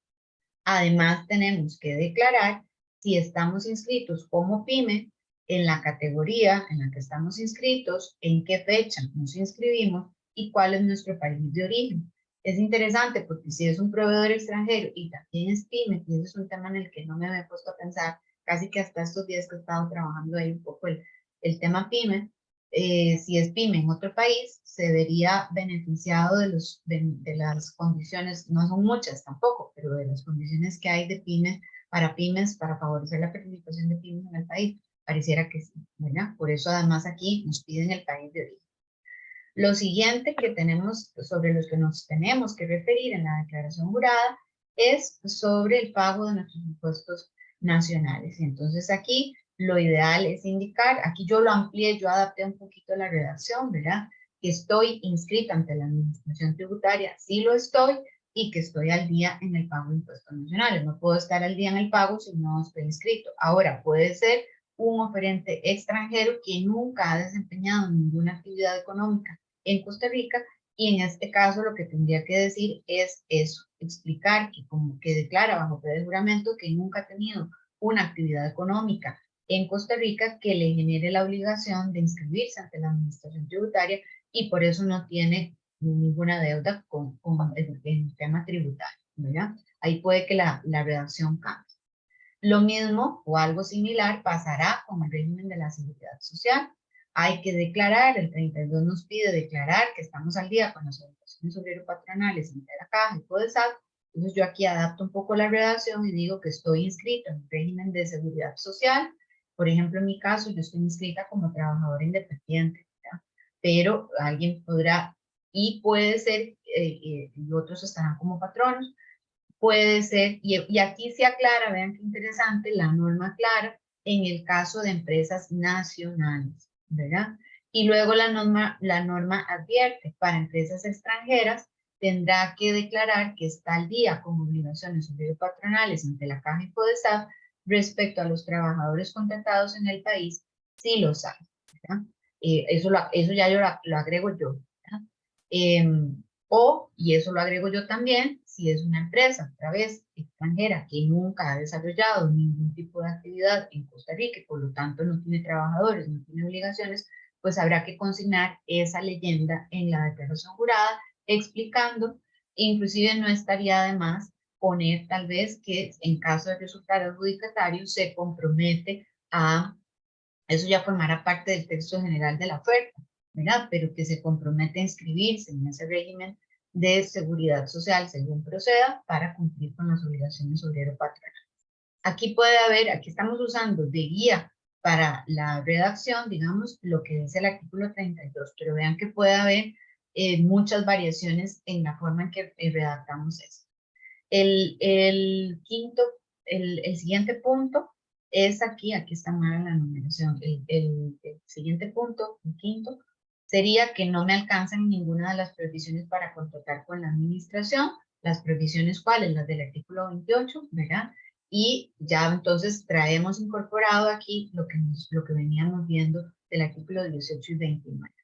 Además, tenemos que declarar si estamos inscritos como PYME, en la categoría en la que estamos inscritos, en qué fecha nos inscribimos y cuál es nuestro país de origen. Es interesante porque si es un proveedor extranjero y también es PYME, y ese es un tema en el que no me había puesto a pensar, casi que hasta estos días que he estado trabajando ahí un poco el tema PYME, si es PYME en otro país, se vería beneficiado de las condiciones, no son muchas tampoco, pero de las condiciones que hay de pymes, para favorecer la participación de pymes en el país. Pareciera que sí, ¿verdad? Por eso además aquí nos piden el país de origen. Lo siguiente que tenemos, sobre los que nos tenemos que referir en la declaración jurada, es sobre el pago de nuestros impuestos nacionales. Y entonces aquí lo ideal es indicar, aquí yo lo amplié, yo adapté un poquito la redacción, ¿verdad? Que estoy inscrita ante la administración tributaria, sí lo estoy, y que estoy al día en el pago de impuestos nacionales. No puedo estar al día en el pago si no estoy inscrito. Ahora, puede ser un oferente extranjero que nunca ha desempeñado ninguna actividad económica en Costa Rica, y en este caso lo que tendría que decir es eso, explicar que como que declara bajo fe de juramento que nunca ha tenido una actividad económica en Costa Rica que le genere la obligación de inscribirse ante la administración tributaria y por eso no tiene ninguna deuda con el tema tributario, ¿verdad? Ahí puede que la redacción cambie. Lo mismo o algo similar pasará con el régimen de la seguridad social. Hay que declarar, el 32 nos pide declarar que estamos al día con las obligaciones obrero-patronales ante la Caja y Podesat. Entonces yo aquí adapto un poco la redacción y digo que estoy inscrito en el régimen de seguridad social. Por ejemplo, en mi caso, yo estoy inscrita como trabajadora independiente, ¿verdad? Pero alguien podrá, y puede ser, y otros estarán como patronos, puede ser, y aquí se aclara, vean qué interesante, la norma clara en el caso de empresas nacionales, ¿verdad? Y luego la norma advierte, para empresas extranjeras tendrá que declarar que está al día con obligaciones patronales ante la Caja y Podesat respecto a los trabajadores contratados en el país, si los hay, ¿verdad? Eso ya yo lo agrego yo, ¿verdad? Y eso lo agrego yo también, si es una empresa, otra vez, extranjera, que nunca ha desarrollado ningún tipo de actividad en Costa Rica y por lo tanto no tiene trabajadores, no tiene obligaciones, pues habrá que consignar esa leyenda en la declaración jurada, explicando, inclusive no estaría de más poner tal vez que en caso de resultar adjudicatario se compromete a, eso ya formará parte del texto general de la oferta, ¿verdad? Pero que se compromete a inscribirse en ese régimen de seguridad social según proceda para cumplir con las obligaciones obrero-patronales. Aquí puede haber, aquí estamos usando de guía para la redacción, digamos, lo que dice el artículo 32, pero vean que puede haber muchas variaciones en la forma en que redactamos esto. El siguiente punto es aquí está mal la numeración, el siguiente punto, el quinto, sería que no me alcanzan ninguna de las prohibiciones para contratar con la administración, las prohibiciones cuáles, las del artículo 28, ¿verdad? Y ya entonces traemos incorporado aquí lo que veníamos viendo del artículo 18 y 29.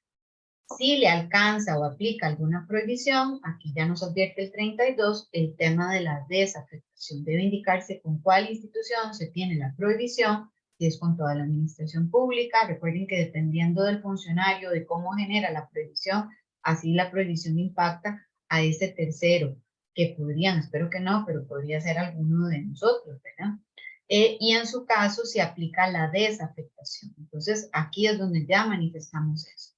Si le alcanza o aplica alguna prohibición, aquí ya nos advierte el 32, el tema de la desafectación. Debe indicarse con cuál institución se tiene la prohibición y es con toda la administración pública. Recuerden que dependiendo del funcionario, de cómo genera la prohibición, así la prohibición impacta a ese tercero, que podrían, espero que no, pero podría ser alguno de nosotros, ¿verdad? Y en su caso se aplica la desafectación. Entonces, aquí es donde ya manifestamos eso.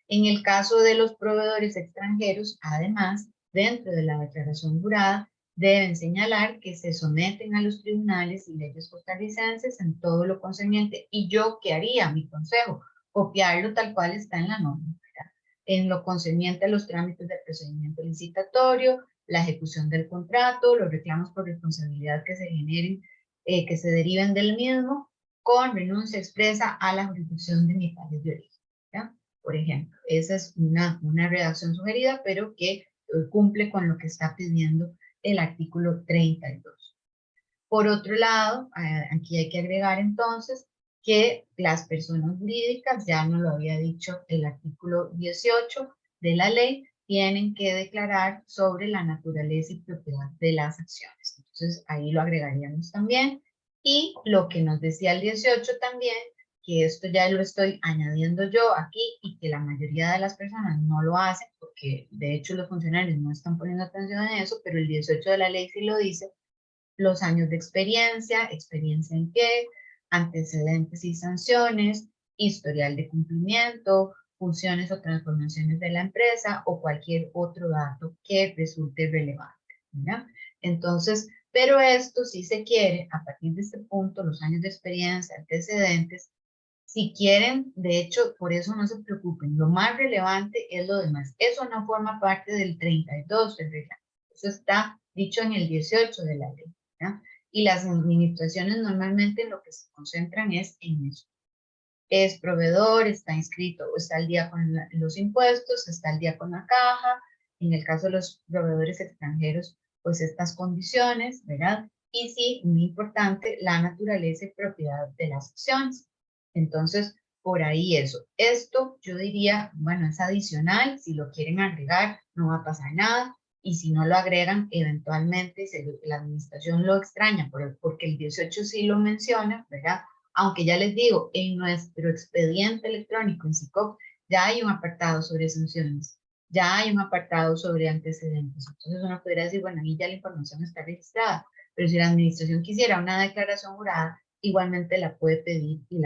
En el caso de los proveedores extranjeros, además, dentro de la declaración jurada, deben señalar que se someten a los tribunales y leyes costarricenses en todo lo concerniente. ¿Y yo qué haría? Mi consejo, copiarlo tal cual está en la norma, ¿verdad? En lo concerniente a los trámites del procedimiento licitatorio, la ejecución del contrato, los reclamos por responsabilidad que se generen, que se deriven del mismo, con renuncia expresa a la jurisdicción de mi país de origen, ¿ya? Por ejemplo, esa es una redacción sugerida, pero que cumple con lo que está pidiendo el artículo 32. Por otro lado, aquí hay que agregar entonces que las personas jurídicas, ya nos lo había dicho el artículo 18 de la ley, tienen que declarar sobre la naturaleza y propiedad de las acciones. Entonces, ahí lo agregaríamos también. Y lo que nos decía el 18 también, que esto ya lo estoy añadiendo yo aquí y que la mayoría de las personas no lo hacen, porque de hecho los funcionarios no están poniendo atención en eso, pero el 18 de la ley sí lo dice: los años de experiencia, experiencia en qué, antecedentes y sanciones, historial de cumplimiento, funciones o transformaciones de la empresa o cualquier otro dato que resulte relevante, ¿verdad? Entonces, pero esto sí se quiere, a partir de este punto, los años de experiencia, antecedentes, si quieren, de hecho, por eso no se preocupen, lo más relevante es lo demás. Eso no forma parte del 32 del reglamento, eso está dicho en el 18 de la ley, ¿ya? Y las administraciones normalmente lo que se concentran es en eso. Es proveedor, está inscrito o está al día con los impuestos, está al día con la caja. En el caso de los proveedores extranjeros, pues estas condiciones, ¿verdad? Y sí, muy importante, la naturaleza y propiedad de las acciones. Entonces, por ahí eso. Esto yo diría, bueno, es adicional, si lo quieren agregar, no va a pasar nada. Y si no lo agregan, eventualmente la administración lo extraña, porque el 18 sí lo menciona, ¿verdad? Aunque ya les digo, en nuestro expediente electrónico en SICOP ya hay un apartado sobre sanciones, ya hay un apartado sobre antecedentes. Entonces uno podría decir, bueno, ahí ya la información está registrada, pero si la administración quisiera una declaración jurada, igualmente la puede pedir y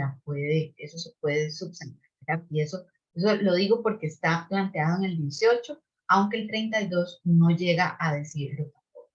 eso se puede subsanar, ¿verdad? Y eso lo digo porque está planteado en el 18, aunque el 32 no llega a decirlo tampoco.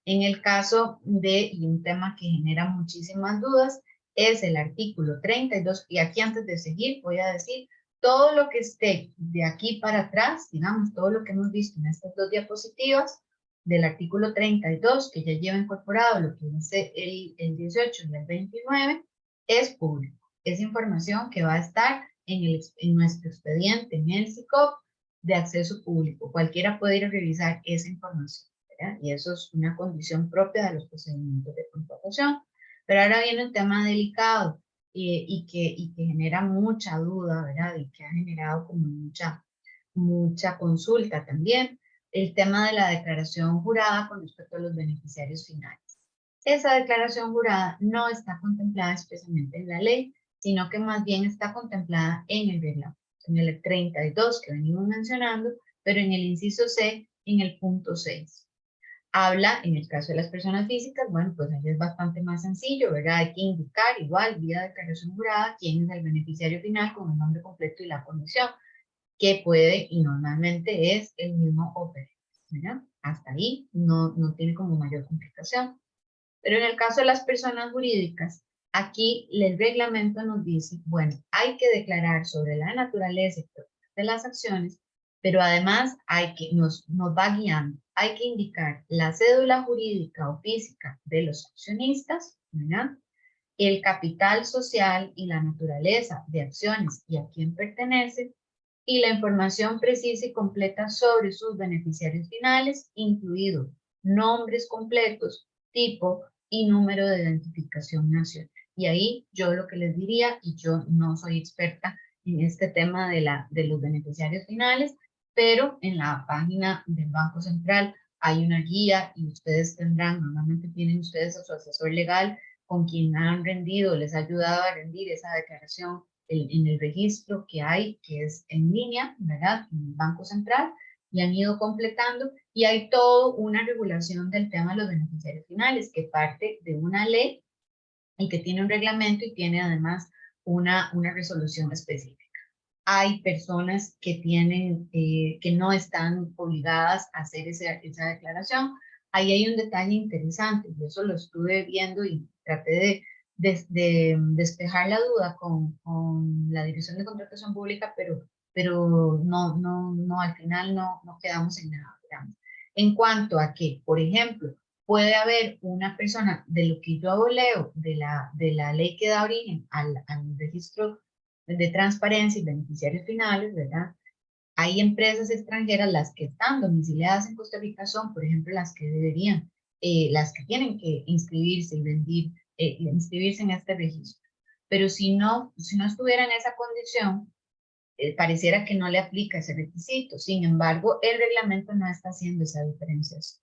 En el caso y un tema que genera muchísimas dudas, es el artículo 32, y aquí antes de seguir voy a decir todo lo que esté de aquí para atrás, digamos, todo lo que hemos visto en estas dos diapositivas del artículo 32, que ya lleva incorporado lo que dice el 18 y el 29, es público. Es información que va a estar en nuestro expediente, en el SICOP, de acceso público. Cualquiera puede ir a revisar esa información, ¿verdad? Y eso es una condición propia de los procedimientos de contratación. Pero ahora viene un tema delicado y que genera mucha duda, ¿verdad? Y que ha generado como mucha consulta también, el tema de la declaración jurada con respecto a los beneficiarios finales. Esa declaración jurada no está contemplada expresamente en la ley, sino que más bien está contemplada en el reglamento, en el 32 que venimos mencionando, pero en el inciso C, en el punto 6. Habla, en el caso de las personas físicas, bueno, pues ahí es bastante más sencillo, ¿verdad? Hay que indicar igual, vía declaración jurada, quién es el beneficiario final con el nombre completo y la condición, que puede y normalmente es el mismo operante, ¿verdad? Hasta ahí no tiene como mayor complicación. Pero en el caso de las personas jurídicas, aquí el reglamento nos dice, bueno, hay que declarar sobre la naturaleza de las acciones, pero además nos va guiando, hay que indicar la cédula jurídica o física de los accionistas, ¿verdad? El capital social y la naturaleza de acciones y a quién pertenece, y la información precisa y completa sobre sus beneficiarios finales, incluido nombres completos, tipo y número de identificación nacional. Y ahí yo lo que les diría, y yo no soy experta en este tema de los beneficiarios finales, pero en la página del Banco Central hay una guía y ustedes tendrán, normalmente tienen ustedes a su asesor legal con quien han rendido, les ha ayudado a rendir esa declaración en el registro que hay, que es en línea, ¿verdad? En el Banco Central, y han ido completando, y hay toda una regulación del tema de los beneficiarios finales, que parte de una ley y que tiene un reglamento y tiene además una resolución específica. Hay personas que tienen, que no están obligadas a hacer esa declaración. Ahí hay un detalle interesante, y eso lo estuve viendo y traté de despejar la duda con la Dirección de Contratación Pública, pero no, al final no quedamos en nada, digamos. En cuanto a que, por ejemplo, puede haber una persona, de lo que yo leo de la ley que da origen al registro de transparencia y beneficiarios finales, ¿verdad? Hay empresas extranjeras, las que están domiciliadas en Costa Rica son, por ejemplo, las que deberían, las que tienen que inscribirse y rendir, inscribirse en este registro. Pero si no estuviera en esa condición, pareciera que no le aplica ese requisito. Sin embargo, el reglamento no está haciendo esa diferenciación.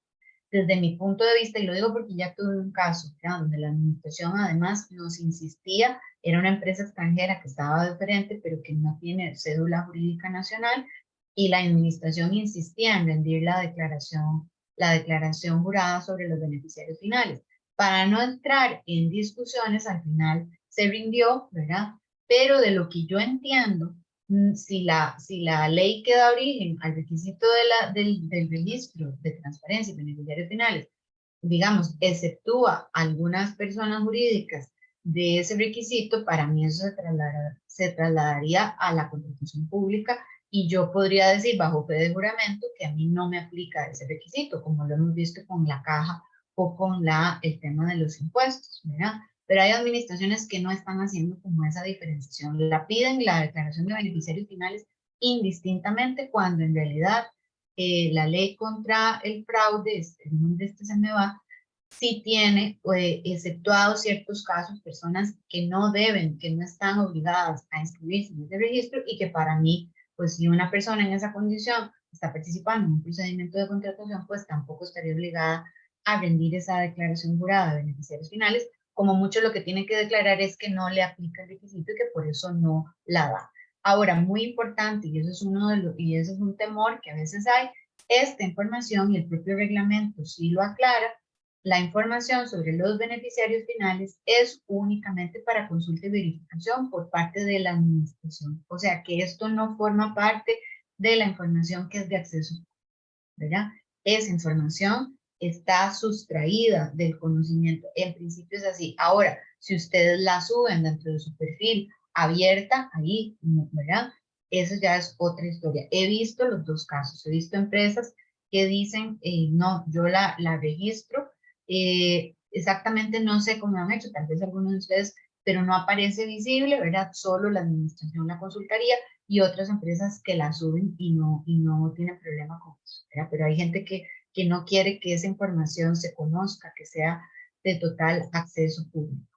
Desde mi punto de vista, y lo digo porque ya tuve un caso, ¿ya? Donde la administración además nos insistía, era una empresa extranjera que estaba de frente, pero que no tiene cédula jurídica nacional, y la administración insistía en rendir la declaración jurada sobre los beneficiarios finales. Para no entrar en discusiones, al final se rindió, ¿verdad? Pero de lo que yo entiendo, si la ley que da origen al requisito del registro de transparencia y beneficiarios finales, digamos, exceptúa algunas personas jurídicas de ese requisito, para mí eso se trasladaría a la contratación pública, y yo podría decir bajo fe de juramento que a mí no me aplica ese requisito, como lo hemos visto con la caja o con el tema de los impuestos, ¿verdad? Pero hay administraciones que no están haciendo como esa diferenciación. La piden la declaración de beneficiarios finales indistintamente, cuando en realidad la ley contra el fraude, el nombre se me va, sí tiene exceptuados ciertos casos, personas que no deben, que no están obligadas a inscribirse en ese registro, y que para mí, pues si una persona en esa condición está participando en un procedimiento de contratación, pues tampoco estaría obligada a rendir esa declaración jurada de beneficiarios finales. Como mucho lo que tiene que declarar es que no le aplica el requisito y que por eso no la da. Ahora, muy importante, y eso es y eso es un temor que a veces hay, esta información, y el propio reglamento sí lo aclara, la información sobre los beneficiarios finales es únicamente para consulta y verificación por parte de la administración. O sea que esto no forma parte de la información que es de acceso, ¿verdad? Esa información está sustraída del conocimiento. En principio es así. Ahora, si ustedes la suben dentro de su perfil abierta, ahí, ¿verdad? Eso ya es otra historia. He visto los dos casos. He visto empresas que dicen, no, yo la registro. Exactamente no sé cómo han hecho, tal vez algunos de ustedes, pero no aparece visible, ¿verdad? Solo la administración la consultaría, y otras empresas que la suben y no tienen problema con eso, ¿verdad? Pero hay gente que no quiere que esa información se conozca, que sea de total acceso público.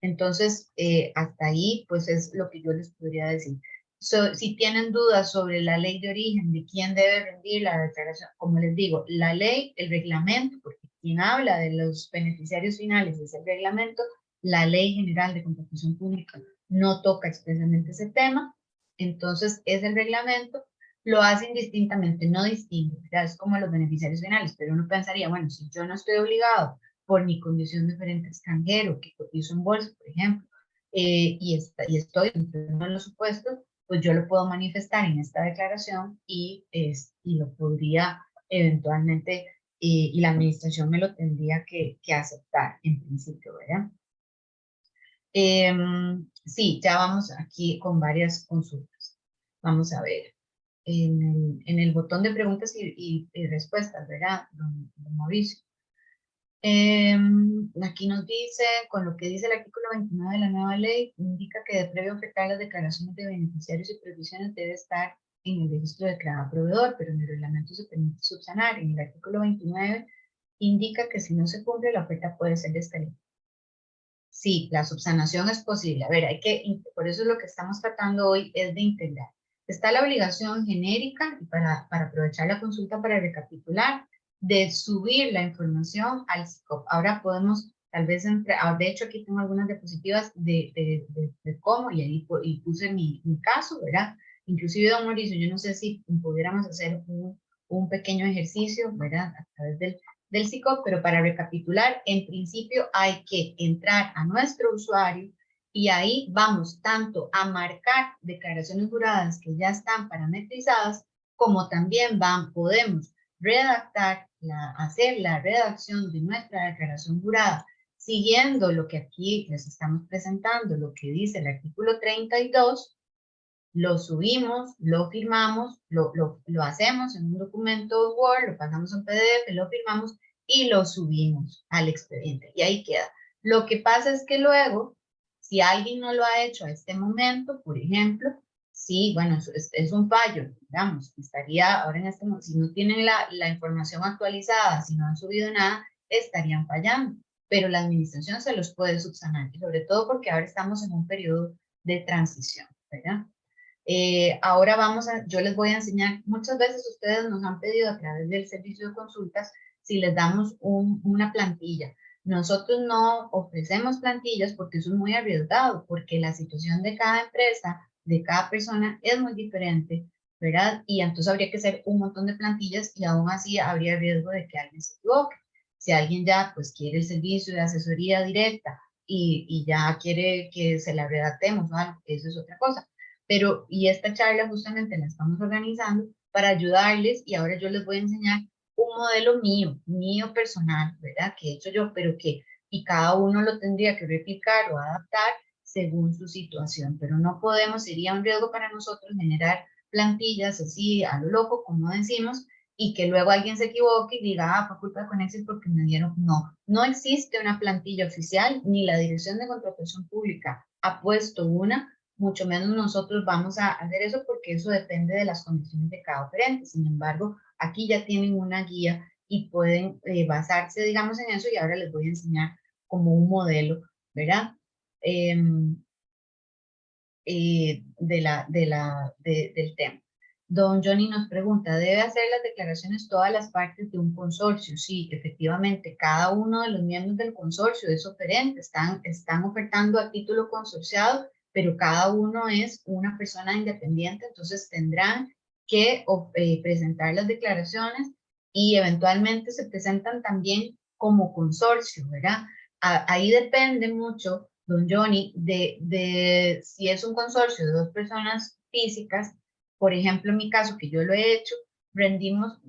Entonces, hasta ahí, pues es lo que yo les podría decir. Si tienen dudas sobre la ley de origen, de quién debe rendir la declaración, como les digo, la ley, el reglamento, porque quien habla de los beneficiarios finales es el reglamento, la Ley General de Contratación Pública no toca expresamente ese tema, entonces es el reglamento, lo hace indistintamente, no distingue, ¿verdad? Es como los beneficiarios finales, pero uno pensaría, bueno, si yo no estoy obligado por mi condición de diferente extranjero, que cotizo en bolsa, por ejemplo, y estoy dentro de uno de los supuestos, pues yo lo puedo manifestar en esta declaración, y lo podría eventualmente, y la administración me lo tendría que aceptar en principio, ¿verdad? Sí, ya vamos aquí con varias consultas. Vamos a ver. En el botón de preguntas y respuestas, ¿verdad, don Mauricio? Aquí nos dice, con lo que dice el artículo 29 de la nueva ley, indica que de previo ofertar las declaraciones de beneficiarios y previsiones debe estar en el registro de cada proveedor, pero en el reglamento se permite subsanar. En el artículo 29 indica que si no se cumple, la oferta puede ser descalificada. Sí, la subsanación es posible. A ver, por eso es lo que estamos tratando hoy, es de integrar. Está la obligación genérica, y para aprovechar la consulta para recapitular, de subir la información al SICOP. Ahora podemos tal vez, de hecho aquí tengo algunas diapositivas de cómo, y ahí y puse mi caso, ¿verdad? Inclusive, don Mauricio, yo no sé si pudiéramos hacer un pequeño ejercicio, ¿verdad? A través del SICOP, pero para recapitular, en principio hay que entrar a nuestro usuario y ahí vamos tanto a marcar declaraciones juradas que ya están parametrizadas, como también podemos redactar, hacer la redacción de nuestra declaración jurada, siguiendo lo que aquí les estamos presentando, lo que dice el artículo 32, lo subimos, lo firmamos, lo hacemos en un documento Word, lo pasamos en PDF, lo firmamos y lo subimos al expediente. Y ahí queda. Lo que pasa es que luego, si alguien no lo ha hecho a este momento, por ejemplo, sí, bueno, es un fallo, digamos, estaría ahora en este momento, si no tienen la información actualizada, si no han subido nada, estarían fallando. Pero la administración se los puede subsanar, y sobre todo porque ahora estamos en un periodo de transición, ¿verdad? Ahora yo les voy a enseñar, muchas veces ustedes nos han pedido a través del servicio de consultas si les damos una plantilla. Nosotros no ofrecemos plantillas porque eso es muy arriesgado, porque la situación de cada empresa, de cada persona es muy diferente, ¿verdad? Y entonces habría que hacer un montón de plantillas y aún así habría riesgo de que alguien se equivoque. Si alguien ya pues quiere el servicio de asesoría directa y ya quiere que se la redactemos o algo, eso es otra cosa. Pero, y esta charla justamente la estamos organizando para ayudarles, y ahora yo les voy a enseñar un modelo mío personal, ¿verdad? Que he hecho yo, pero y cada uno lo tendría que replicar o adaptar según su situación, pero no podemos, sería un riesgo para nosotros generar plantillas así a lo loco, como decimos, y que luego alguien se equivoque y diga, fue culpa de Conexis porque me dieron, no existe una plantilla oficial, ni la Dirección de Contratación Pública ha puesto una, mucho menos nosotros vamos a hacer eso porque eso depende de las condiciones de cada oferente. Sin embargo, aquí ya tienen una guía y pueden basarse, digamos, en eso, y ahora les voy a enseñar como un modelo, ¿verdad? Del tema. Don Johnny nos pregunta, ¿debe hacer las declaraciones todas las partes de un consorcio? Sí, efectivamente, cada uno de los miembros del consorcio es oferente, están ofertando a título consorciado, pero cada uno es una persona independiente, entonces tendrán que presentar las declaraciones y eventualmente se presentan también como consorcio, ¿verdad? Ahí depende mucho, don Johnny, de si es un consorcio de dos personas físicas. Por ejemplo, en mi caso, que yo lo he hecho,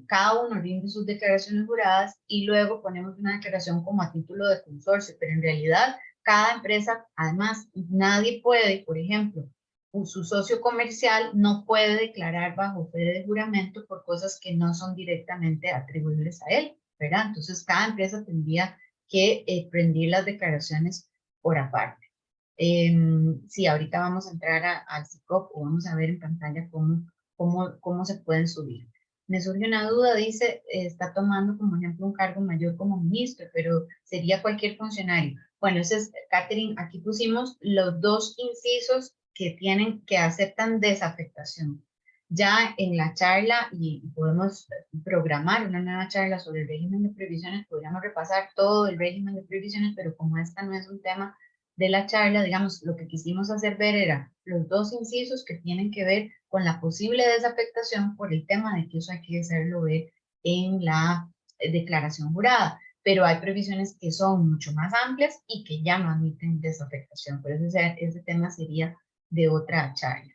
cada uno rinde sus declaraciones juradas y luego ponemos una declaración como a título de consorcio, pero en realidad cada empresa, además, nadie puede, por ejemplo, su socio comercial no puede declarar bajo fe de juramento por cosas que no son directamente atribuibles a él, ¿verdad? Entonces, cada empresa tendría que rendir las declaraciones por aparte. Sí, ahorita vamos a entrar al SICOP o vamos a ver en pantalla cómo se pueden subir. Me surge una duda, dice, está tomando como ejemplo un cargo mayor como ministro, pero sería cualquier funcionario. Bueno, ese es, Catherine, aquí pusimos los dos incisos que aceptan desafectación. Ya en la charla, y podemos programar una nueva charla sobre el régimen de previsiones, podríamos repasar todo el régimen de previsiones, pero como esta no es un tema de la charla, digamos, lo que quisimos hacer ver era los dos incisos que tienen que ver con la posible desafectación por el tema de que eso hay que hacerlo ver en la declaración jurada, pero hay previsiones que son mucho más amplias y que ya no admiten desafectación, por eso ese tema sería de otra charla.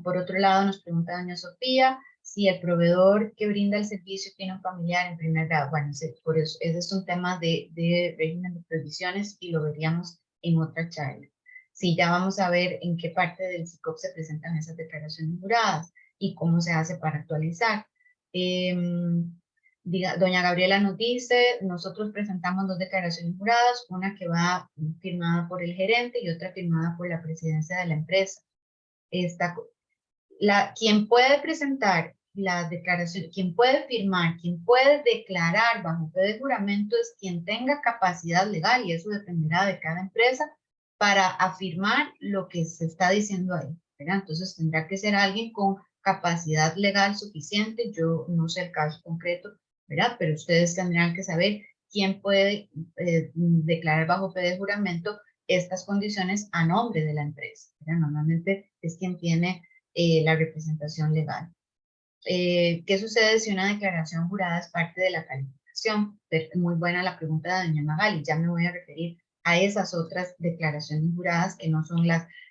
Por otro lado, nos pregunta doña Sofía si el proveedor que brinda el servicio tiene un familiar en primer grado. Bueno, por eso, ese es un tema de régimen de previsiones y lo veríamos en otra charla. Sí, ya vamos a ver en qué parte del SICOP se presentan esas declaraciones juradas y cómo se hace para actualizar. Doña Gabriela nos dice, nosotros presentamos dos declaraciones juradas, una que va firmada por el gerente y otra firmada por la presidencia de la empresa. Quien puede presentar la declaración, quien puede firmar, quien puede declarar bajo fe de juramento es quien tenga capacidad legal, y eso dependerá de cada empresa para afirmar lo que se está diciendo ahí, ¿verdad? Entonces tendrá que ser alguien con capacidad legal suficiente. Yo no sé el caso concreto, ¿verdad? Pero ustedes tendrán que saber quién puede declarar bajo fe de juramento estas condiciones a nombre de la empresa, ¿verdad? Normalmente es quien tiene la representación legal. ¿Qué sucede si una declaración jurada es parte de la calificación? Muy buena la pregunta de doña Magali, ya me voy a referir a esas otras declaraciones juradas que no son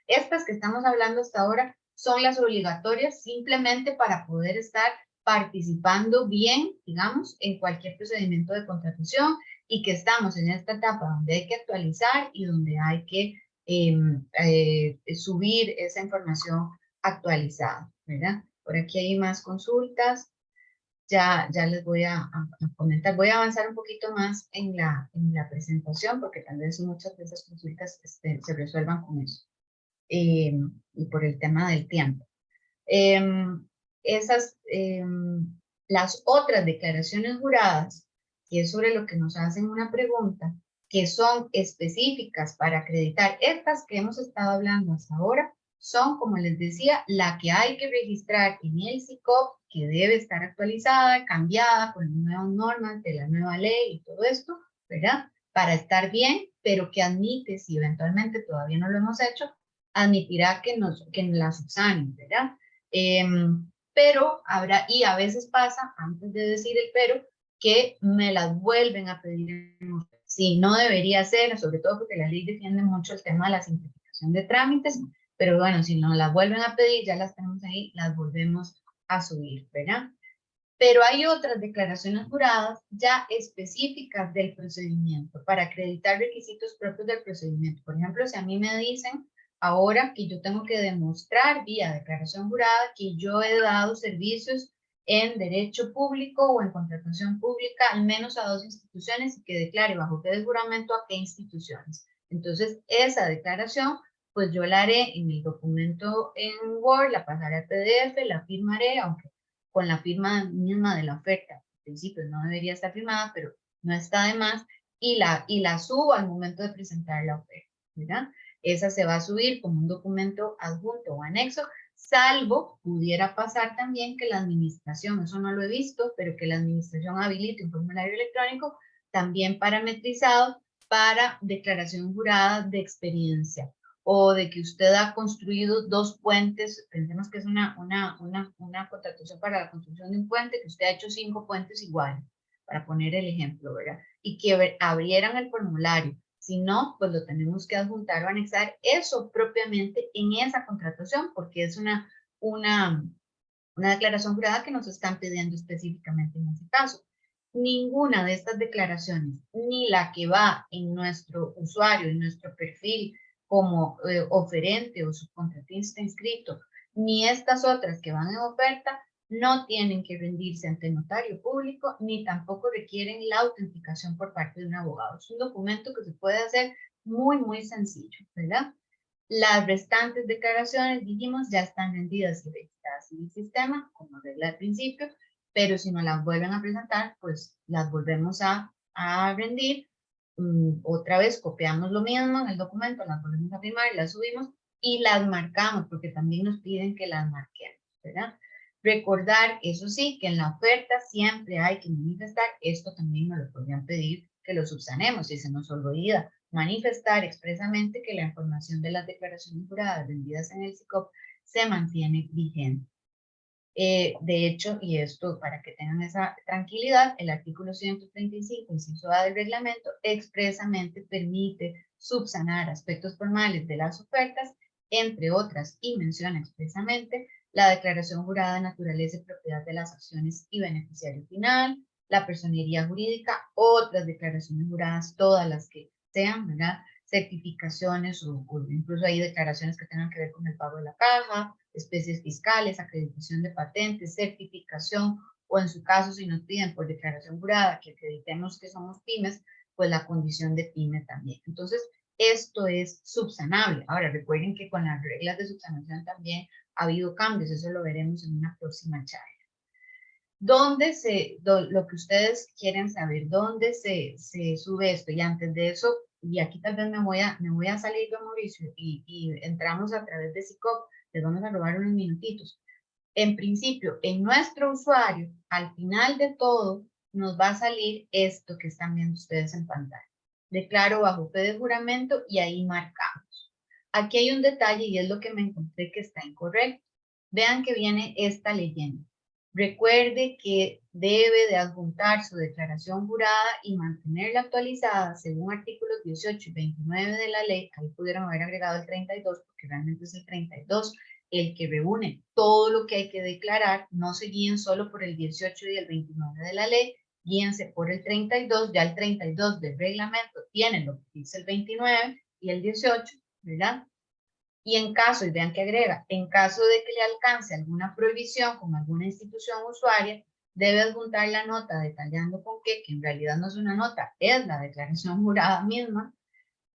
estas que estamos hablando hasta ahora, son las obligatorias simplemente para poder estar participando bien, digamos, en cualquier procedimiento de contratación y que estamos en esta etapa donde hay que actualizar y donde hay que subir esa información actualizada, ¿verdad? Por aquí hay más consultas. Ya les voy a comentar. Voy a avanzar un poquito más en la presentación porque tal vez muchas de esas consultas se resuelvan con eso. Y por el tema del tiempo. Las otras declaraciones juradas, que es sobre lo que nos hacen una pregunta, que son específicas para acreditar estas que hemos estado hablando hasta ahora, son, como les decía, la que hay que registrar en el SICOP, que debe estar actualizada, cambiada con las nuevas normas de la nueva ley y todo esto, ¿verdad? Para estar bien, pero que admite, si eventualmente todavía no lo hemos hecho, admitirá que nos la subsanen, ¿verdad? Pero habrá, y a veces pasa, antes de decir el pero, que me las vuelven a pedir. Sí, no debería ser, sobre todo porque la ley defiende mucho el tema de la simplificación de trámites, pero bueno, si nos las vuelven a pedir, ya las tenemos ahí, las volvemos a subir, ¿verdad? Pero hay otras declaraciones juradas ya específicas del procedimiento para acreditar requisitos propios del procedimiento. Por ejemplo, si a mí me dicen ahora que yo tengo que demostrar vía declaración jurada que yo he dado servicios en derecho público o en contratación pública al menos a 2 instituciones y que declare bajo fe de juramento a qué instituciones. Entonces, esa declaración, pues yo la haré en el documento en Word, la pasaré a PDF, la firmaré, aunque con la firma misma de la oferta. En principio no debería estar firmada, pero no está de más, y la subo al momento de presentar la oferta, ¿verdad? Esa se va a subir como un documento adjunto o anexo, salvo pudiera pasar también que la administración, eso no lo he visto, pero que la administración habilite un formulario electrónico también parametrizado para declaración jurada de experiencia, o de que usted ha construido 2 puentes, pensemos que es una contratación para la construcción de un puente, que usted ha hecho 5 puentes iguales, para poner el ejemplo, ¿verdad? Y que abrieran el formulario. Si no, pues lo tenemos que adjuntar o anexar eso propiamente en esa contratación, porque es una declaración jurada que nos están pidiendo específicamente en ese caso. Ninguna de estas declaraciones, ni la que va en nuestro usuario, en nuestro perfil como oferente o subcontratista inscrito, ni estas otras que van en oferta, no tienen que rendirse ante notario público, ni tampoco requieren la autenticación por parte de un abogado. Es un documento que se puede hacer muy, muy sencillo, ¿verdad? Las restantes declaraciones, dijimos, ya están rendidas y registradas en el sistema, como regla al principio, pero si nos las vuelven a presentar, pues las volvemos a rendir. Otra vez copiamos lo mismo en el documento, las volvemos a firmar, las subimos y las marcamos, porque también nos piden que las marquemos, ¿verdad? Recordar, eso sí, que en la oferta siempre hay que manifestar, esto también nos lo podrían pedir que lo subsanemos si se nos olvida manifestar expresamente que la información de las declaraciones juradas vendidas en el SICOP se mantiene vigente. De hecho, y esto para que tengan esa tranquilidad, el artículo 135, inciso A del reglamento, expresamente permite subsanar aspectos formales de las ofertas, entre otras, y menciona expresamente la declaración jurada de naturaleza y propiedad de las acciones y beneficiario final, la personería jurídica, otras declaraciones juradas, todas las que sean, ¿verdad? Certificaciones o incluso hay declaraciones que tengan que ver con el pago de la caja, especies fiscales, acreditación de patentes, certificación, o en su caso, si nos piden por declaración jurada que acreditemos que somos pymes, pues la condición de pyme también. Entonces, esto es subsanable. Ahora, recuerden que con las reglas de subsanación también ha habido cambios, eso lo veremos en una próxima charla. Lo que ustedes quieren saber, ¿dónde se sube esto? Y antes de eso, y aquí tal vez me voy a salir de Mauricio y entramos a través de SICOP, les vamos a robar unos minutitos. En principio, en nuestro usuario, al final de todo, nos va a salir esto que están viendo ustedes en pantalla. Declaro bajo fe de juramento y ahí marcamos. Aquí hay un detalle y es lo que me encontré que está incorrecto. Vean que viene esta leyenda. Recuerde que debe de adjuntar su declaración jurada y mantenerla actualizada según artículos 18 y 29 de la ley. Ahí pudieron haber agregado el 32 porque realmente es el 32 el que reúne todo lo que hay que declarar. No se guíen solo por el 18 y el 29 de la ley, guíense por el 32. Ya el 32 del reglamento tiene lo que dice el 29 y el 18, ¿verdad? Y en caso, y vean que agrega, en caso de que le alcance alguna prohibición con alguna institución usuaria, debe adjuntar la nota detallando con qué, que en realidad no es una nota, es la declaración jurada misma,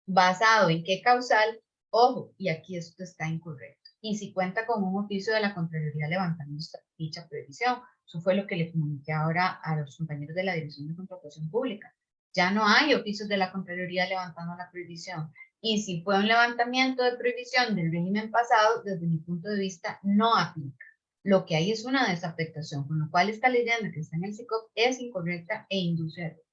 basado en qué causal, ojo, y aquí esto está incorrecto. Y si cuenta con un oficio de la Contraloría levantando dicha prohibición. Eso fue lo que le comuniqué ahora a los compañeros de la Dirección de Contratación Pública. Ya no hay oficios de la Contraloría levantando la prohibición. Y si fue un levantamiento de prohibición del régimen pasado, desde mi punto de vista, no aplica. Lo que hay es una desafectación, con lo cual esta leyenda que está en el SICOP es incorrecta e induce a error.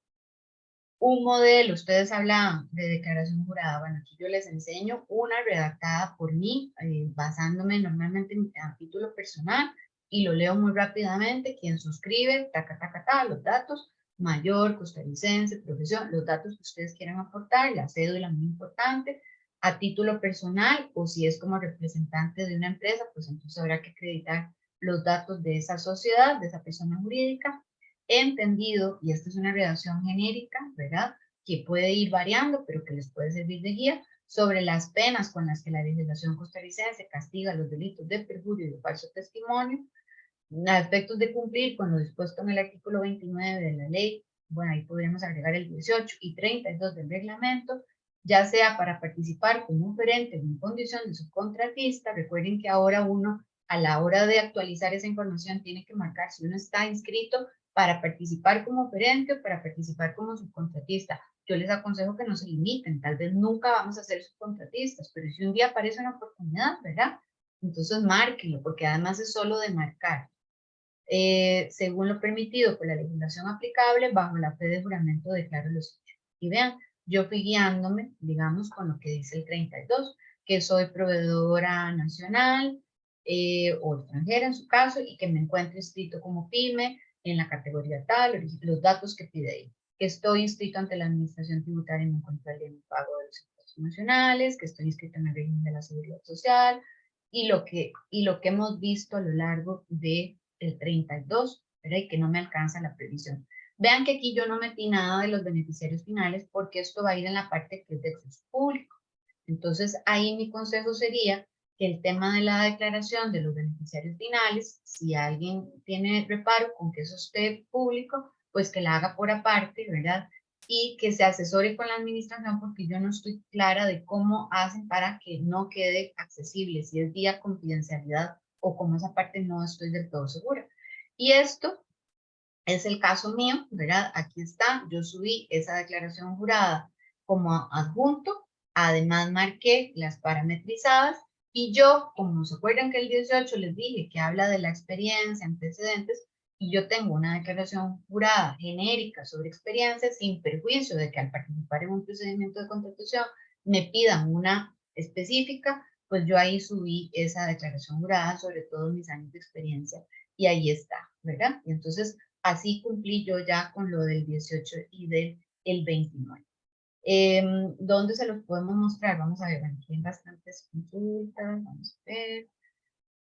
Un modelo, ustedes hablaban de declaración jurada, bueno, aquí yo les enseño una redactada por mí, basándome normalmente en mi título personal, y lo leo muy rápidamente. Quien suscribe, taca, taca, taca, los datos, mayor, costarricense, profesión, los datos que ustedes quieran aportar, la cédula muy importante, a título personal, o si es como representante de una empresa, pues entonces habrá que acreditar los datos de esa sociedad, de esa persona jurídica. He entendido, y esta es una redacción genérica, ¿verdad?, que puede ir variando, pero que les puede servir de guía, sobre las penas con las que la legislación costarricense castiga los delitos de perjurio y de falso testimonio, a efectos de cumplir con lo dispuesto en el artículo 29 de la ley. Bueno, ahí podríamos agregar el 18 y 32 del reglamento, ya sea para participar como oferente o en condición de subcontratista. Recuerden que ahora uno, a la hora de actualizar esa información, tiene que marcar si uno está inscrito para participar como oferente o para participar como subcontratista. Yo les aconsejo que no se limiten, tal vez nunca vamos a ser subcontratistas, pero si un día aparece una oportunidad, ¿verdad? Entonces márquenlo, porque además es solo de marcar. Según lo permitido por la legislación aplicable, bajo la fe de juramento declaro los hechos. Y vean, yo fui guiándome, digamos, con lo que dice el 32, que soy proveedora nacional o extranjera en su caso, y que me encuentro inscrito como PYME en la categoría tal, los datos que pide ahí, que estoy inscrito ante la Administración Tributaria y me encuentro al día en el pago de los impuestos nacionales, que estoy inscrito en el régimen de la Seguridad Social, y lo que hemos visto a lo largo de el 32, ¿verdad? Y que no me alcanza la previsión. Vean que aquí yo no metí nada de los beneficiarios finales porque esto va a ir en la parte que es de acceso público. Entonces, ahí mi consejo sería que el tema de la declaración de los beneficiarios finales, si alguien tiene reparo con que eso esté público, pues que la haga por aparte, ¿verdad? Y que se asesore con la administración, porque yo no estoy clara de cómo hacen para que no quede accesible, si es vía confidencialidad o como esa parte no estoy del todo segura. Y esto es el caso mío, ¿verdad? Aquí está, yo subí esa declaración jurada como adjunto, además marqué las parametrizadas, y yo, como se acuerdan que el 18 les dije que habla de la experiencia, antecedentes, y yo tengo una declaración jurada genérica sobre experiencia, sin perjuicio de que al participar en un procedimiento de contratación me pidan una específica, pues yo ahí subí esa declaración jurada sobre todos mis años de experiencia, y ahí está, ¿verdad? Y entonces así cumplí yo ya con lo del 18 y del el 29. ¿Dónde se los podemos mostrar? Vamos a ver, aquí hay bastantes consultas, vamos a ver.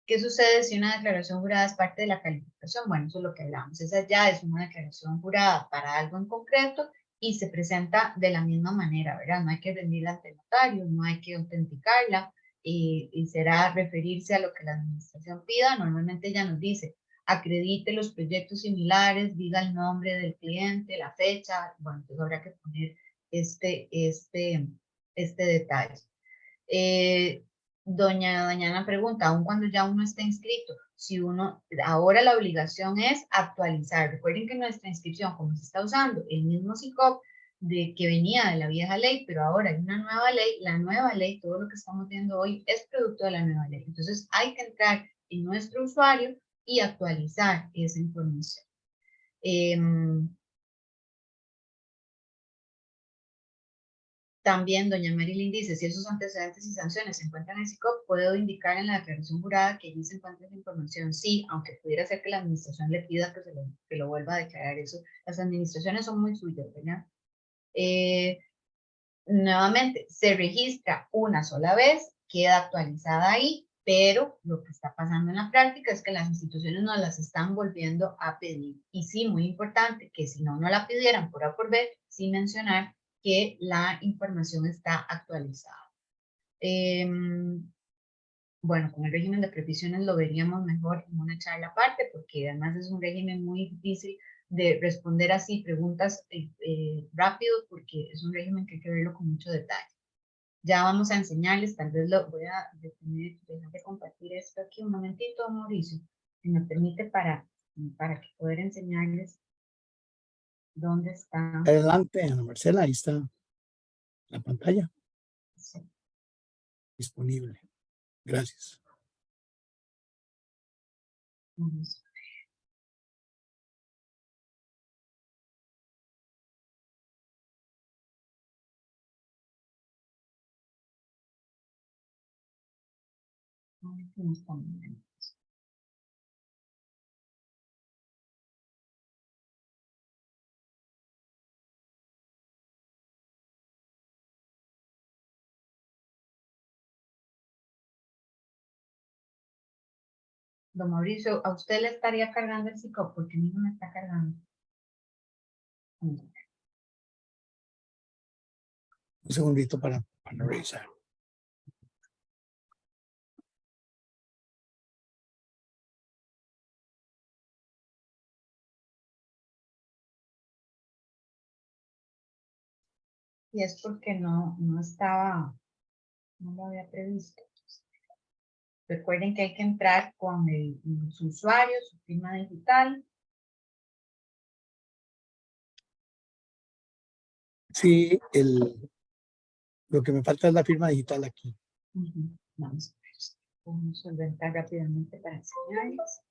¿Qué sucede si una declaración jurada es parte de la calificación? Bueno, eso es lo que hablamos. Esa ya es una declaración jurada para algo en concreto y se presenta de la misma manera, ¿verdad? No hay que rendirla ante el notario, no hay que autenticarla, y será referirse a lo que la administración pida. Normalmente ella nos dice, acredite los proyectos similares, diga el nombre del cliente, la fecha. Bueno, entonces habrá que poner este detalle. Doña Dañana pregunta, aun cuando ya uno está inscrito, si uno, ahora la obligación es actualizar. Recuerden que nuestra inscripción, como se está usando el mismo SICOP de que venía de la vieja ley, pero ahora hay una nueva ley, la nueva ley, todo lo que estamos viendo hoy es producto de la nueva ley. Entonces hay que entrar en nuestro usuario y actualizar esa información. También doña Marilyn dice, si esos antecedentes y sanciones se encuentran en SICOP, ¿puedo indicar en la declaración jurada que allí se encuentra esa información? Sí, aunque pudiera ser que la administración le pida que lo vuelva a declarar. Eso, las administraciones son muy suyas, ¿verdad? Nuevamente, se registra una sola vez, queda actualizada ahí, pero lo que está pasando en la práctica es que las instituciones nos las están volviendo a pedir. Y sí, muy importante, que si no la pidieran por A por B, sin mencionar que la información está actualizada. Bueno, con el régimen de previsiones lo veríamos mejor en una charla aparte, porque además es un régimen muy difícil de responder así preguntas rápido, porque es un régimen que hay que verlo con mucho detalle. Ya vamos a enseñarles, tal vez lo voy a dejar de compartir esto aquí un momentito, Mauricio, si me permite para que poder enseñarles dónde está. Adelante, Ana Marcela, ahí está la pantalla Sí. disponible. Gracias. Vamos. No está bien. Don Mauricio, ¿a usted le estaría cargando el SICOP? Porque a mí no me está cargando. Un segundito para revisar. Y es porque no lo había previsto. Recuerden que hay que entrar con su usuario, su firma digital. Sí, lo que me falta es la firma digital aquí. Vamos a ver. Vamos a solventar rápidamente para enseñarles.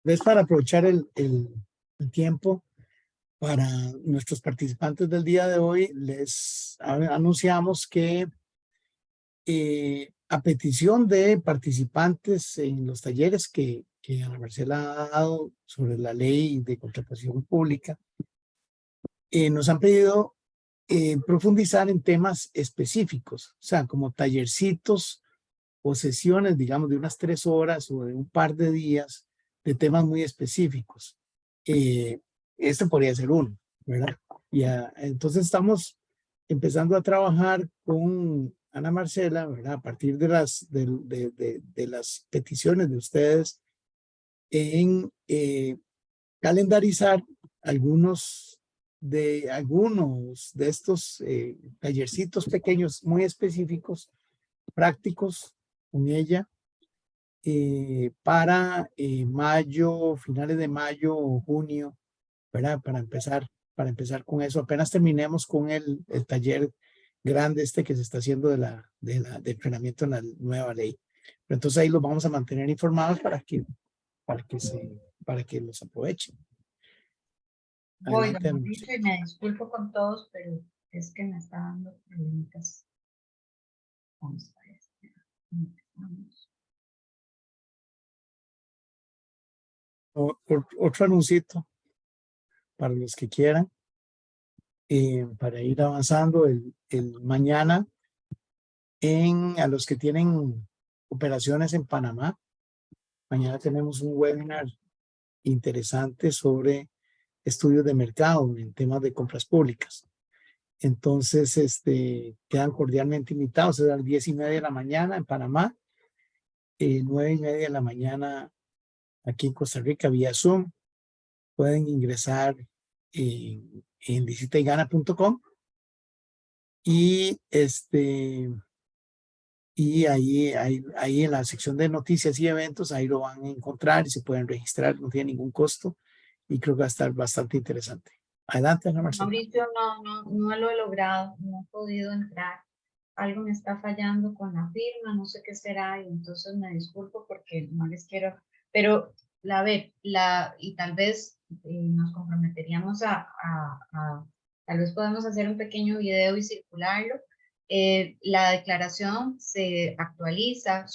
Es para aprovechar el tiempo para nuestros participantes del día de hoy. Les anunciamos que a petición de participantes en los talleres que Ana Marcela ha dado sobre la ley de contratación pública, nos han pedido profundizar en temas específicos, o sea, como tallercitos o sesiones, digamos, de unas 3 horas o de un par de días de temas muy específicos. Este podría ser uno, ¿verdad? Entonces estamos empezando a trabajar con Ana Marcela, ¿verdad? A partir de las peticiones de ustedes en calendarizar algunos de estos tallercitos pequeños muy específicos, prácticos con ella para mayo, finales de mayo o junio, ¿verdad? Para empezar con eso. Apenas terminemos con el taller grande que se está haciendo de entrenamiento en la nueva ley. Pero entonces ahí los vamos a mantener informados para que los aprovechen. Voy, Adelante, don Ana Mauricio, Marcela. y me disculpo con todos, pero es que me está dando problemitas. Vamos a ver. Vamos. Otro anuncito para los que quieran, para ir avanzando el mañana a los que tienen operaciones en Panamá. Mañana tenemos un webinar interesante sobre estudios de mercado en temas de compras públicas. Entonces, quedan cordialmente invitados. Es a las 10:30 de la mañana en Panamá, 9:30 de la mañana aquí en Costa Rica vía Zoom. Pueden ingresar en visitaygana.com y y ahí en la sección de noticias y eventos, ahí lo van a encontrar y se pueden registrar, no tiene ningún costo y creo que va a estar bastante interesante. Adelante, Ana Marcela. Mauricio, no lo he logrado, no he podido entrar. Algo me está fallando con la firma, no sé qué será, y entonces me disculpo porque no les quiero, pero y tal vez nos comprometeríamos tal vez podemos hacer un pequeño video y circularlo. La declaración se actualiza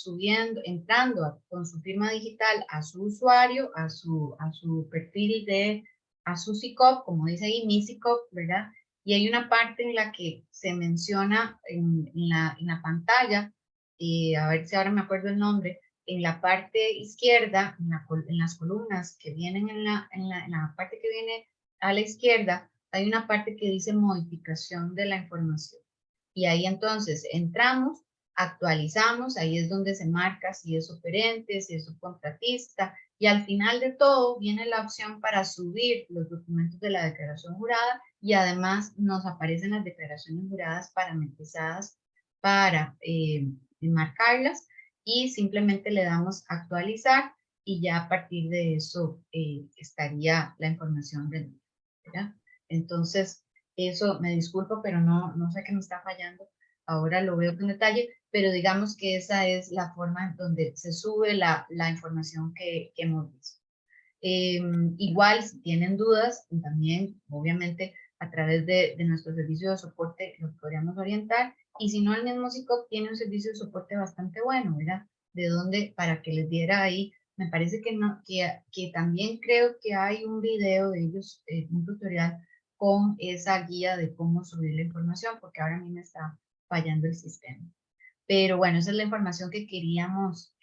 entrando con su firma digital a su usuario, a su perfil a su SICOP, como dice ahí, mi SICOP, ¿verdad? Y hay una parte en la que se menciona en la pantalla, a ver si ahora me acuerdo el nombre, en la parte izquierda, en las columnas que vienen en la parte que viene a la izquierda, hay una parte que dice modificación de la información. Y ahí entonces entramos, actualizamos, ahí es donde se marca si es operante, si es subcontratista, y al final de todo viene la opción para subir los documentos de la declaración jurada y además nos aparecen las declaraciones juradas parametrizadas para marcarlas y simplemente le damos actualizar y ya a partir de eso estaría la información rendida, ¿verdad? Entonces, eso me disculpo, pero no sé qué me está fallando. Ahora lo veo con detalle, pero digamos que esa es la forma en donde se sube la información que hemos visto. Igual, si tienen dudas, también, obviamente, a través de nuestro servicio de soporte los podríamos orientar. Y si no, el mismo SICOP tiene un servicio de soporte bastante bueno, ¿verdad? De donde, para que les diera ahí, me parece que también creo que hay un video de ellos, un tutorial con esa guía de cómo subir la información, porque ahora a mí me está fallando el sistema. Pero bueno, esa es la información que queríamos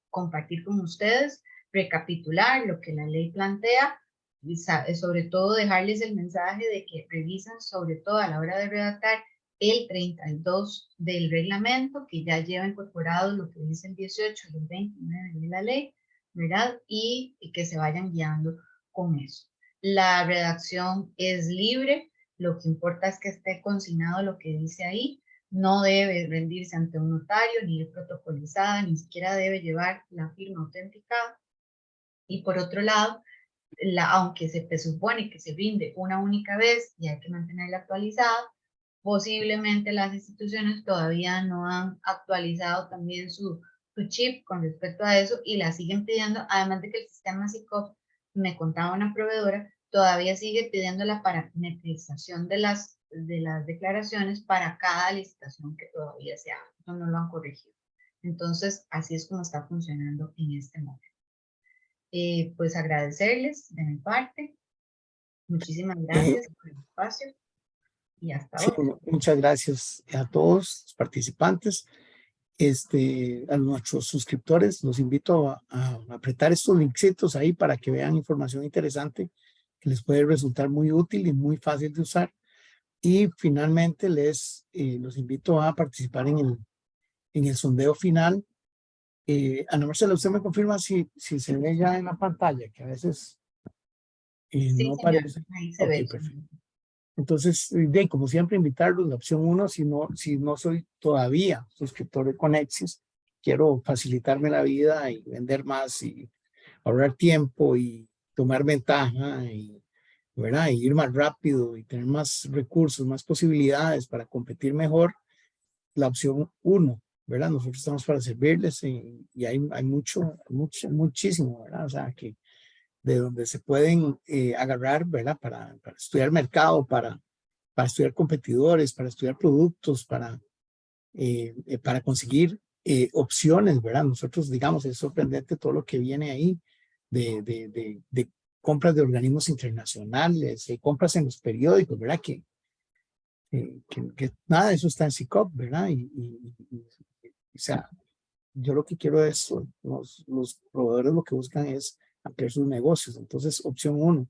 compartir con ustedes, recapitular lo que la ley plantea, y sobre todo dejarles el mensaje de que revisen sobre todo a la hora de redactar el 32 del reglamento, que ya lleva incorporado lo que dice el 18 y el 29 de la ley, ¿verdad? Y que se vayan guiando con eso. La redacción es libre, lo que importa es que esté consignado lo que dice ahí, no debe rendirse ante un notario, ni ir protocolizada, ni siquiera debe llevar la firma autenticada. Y por otro lado, aunque se presupone que se rinde una única vez y hay que mantenerla actualizada, posiblemente las instituciones todavía no han actualizado también su chip con respecto a eso y la siguen pidiendo, además de que el sistema SICOP, me contaba una proveedora, todavía sigue pidiendo la parametrización de las declaraciones para cada licitación que todavía se haga. Eso no lo han corregido. Entonces, así es como está funcionando en este momento. Pues agradecerles de mi parte. Muchísimas gracias por el espacio y hasta Sí, otra. muchas gracias a todos los participantes. A nuestros suscriptores, los invito a apretar estos linksitos ahí para que vean información interesante que les puede resultar muy útil y muy fácil de usar. Y finalmente los invito a participar en el sondeo final. Ana Marcela, usted me confirma si se ve ya en la pantalla, que a veces Sí, no señor, aparece. ahí se Ok, ve. perfecto. Entonces, como siempre, invitarlos, la opción 1, si no soy todavía suscriptor de Conexis, quiero facilitarme la vida y vender más y ahorrar tiempo y tomar ventaja ¿verdad? Y ir más rápido y tener más recursos, más posibilidades para competir mejor, la opción 1, ¿verdad? Nosotros estamos para servirles y hay muchísimo, ¿verdad? O sea, que de donde se pueden agarrar, ¿verdad? Para estudiar mercado, para estudiar competidores, para estudiar productos, para conseguir opciones, ¿verdad? Nosotros, digamos, es sorprendente todo lo que viene ahí de compras de organismos internacionales, compras en los periódicos, ¿verdad? Que nada de eso está en SICOP, ¿verdad? O sea, yo lo que quiero es, los proveedores lo que buscan es ampliar sus negocios. Entonces, opción 1.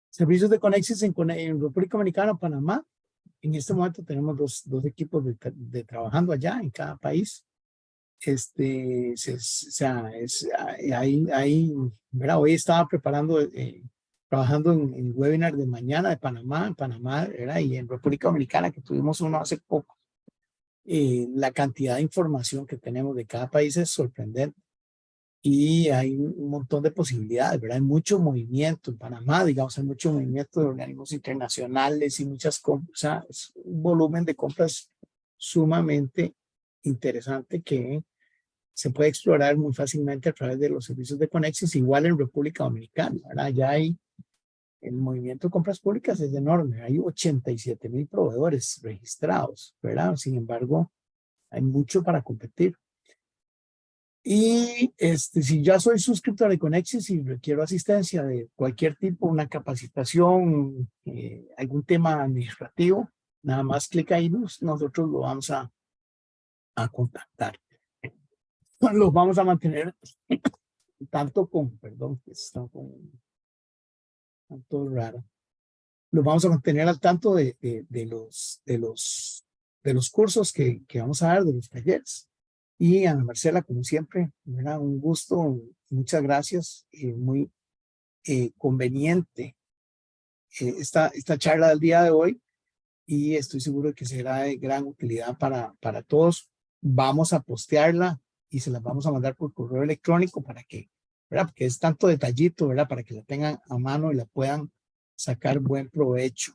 Servicios de Conexis en República Dominicana, Panamá. En este momento tenemos dos equipos de trabajando allá en cada país. ¿Verdad? Hoy estaba preparando, trabajando en el webinar de mañana de Panamá, ¿verdad? Y en República Dominicana, que tuvimos uno hace poco. La cantidad de información que tenemos de cada país es sorprendente. y hay un montón de posibilidades, ¿verdad? Hay mucho movimiento en Panamá, digamos, hay mucho movimiento de organismos internacionales y muchas compras, o sea, es un volumen de compras sumamente interesante que se puede explorar muy fácilmente a través de los servicios de Conexis, igual en República Dominicana, ¿verdad? Ya hay, el movimiento de compras públicas es enorme, hay 87,000 proveedores registrados, ¿verdad? Sin embargo, hay mucho para competir. Y si ya soy suscriptor de Conexis y requiero asistencia de cualquier tipo, una capacitación, algún tema administrativo, nada más clic ahí, nosotros lo vamos a contactar. Los vamos a mantener tanto con, perdón, está con tanto raro. Los vamos a mantener al tanto de los cursos que vamos a dar, de los talleres. Y Ana Marcela, como siempre, ¿verdad? Un gusto, muchas gracias, muy conveniente esta charla del día de hoy y estoy seguro que será de gran utilidad para todos. Vamos a postearla y se las vamos a mandar por correo electrónico para que, ¿verdad? Porque es tanto detallito, ¿verdad? Para que la tengan a mano y la puedan sacar buen provecho.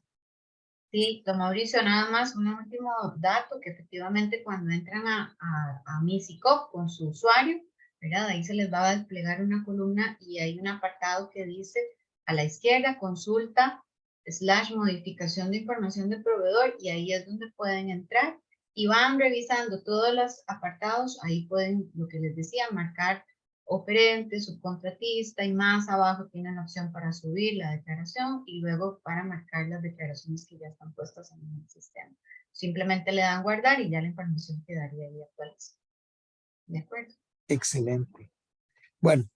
Sí, don Mauricio, nada más un último dato, que efectivamente cuando entran a MISICOP con su usuario, ¿verdad? Ahí se les va a desplegar una columna y hay un apartado que dice a la izquierda, consulta / modificación de información de proveedor, y ahí es donde pueden entrar y van revisando todos los apartados. Ahí pueden, lo que les decía, marcar oferente, subcontratista, y más abajo tienen la opción para subir la declaración y luego para marcar las declaraciones que ya están puestas en el sistema. Simplemente le dan guardar y ya la información quedaría ahí actualizada. ¿De acuerdo? Excelente. Bueno,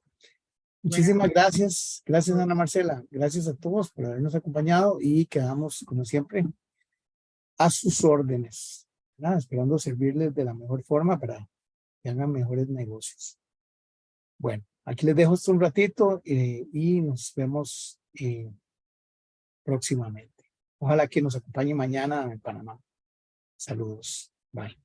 muchísimas gracias. Gracias, Ana Marcela. Gracias a todos por habernos acompañado y quedamos, como siempre, a sus órdenes, ¿verdad? Esperando servirles de la mejor forma para que hagan mejores negocios. Bueno, aquí les dejo esto un ratito y nos vemos próximamente. Ojalá que nos acompañe mañana en Panamá. Saludos. Bye.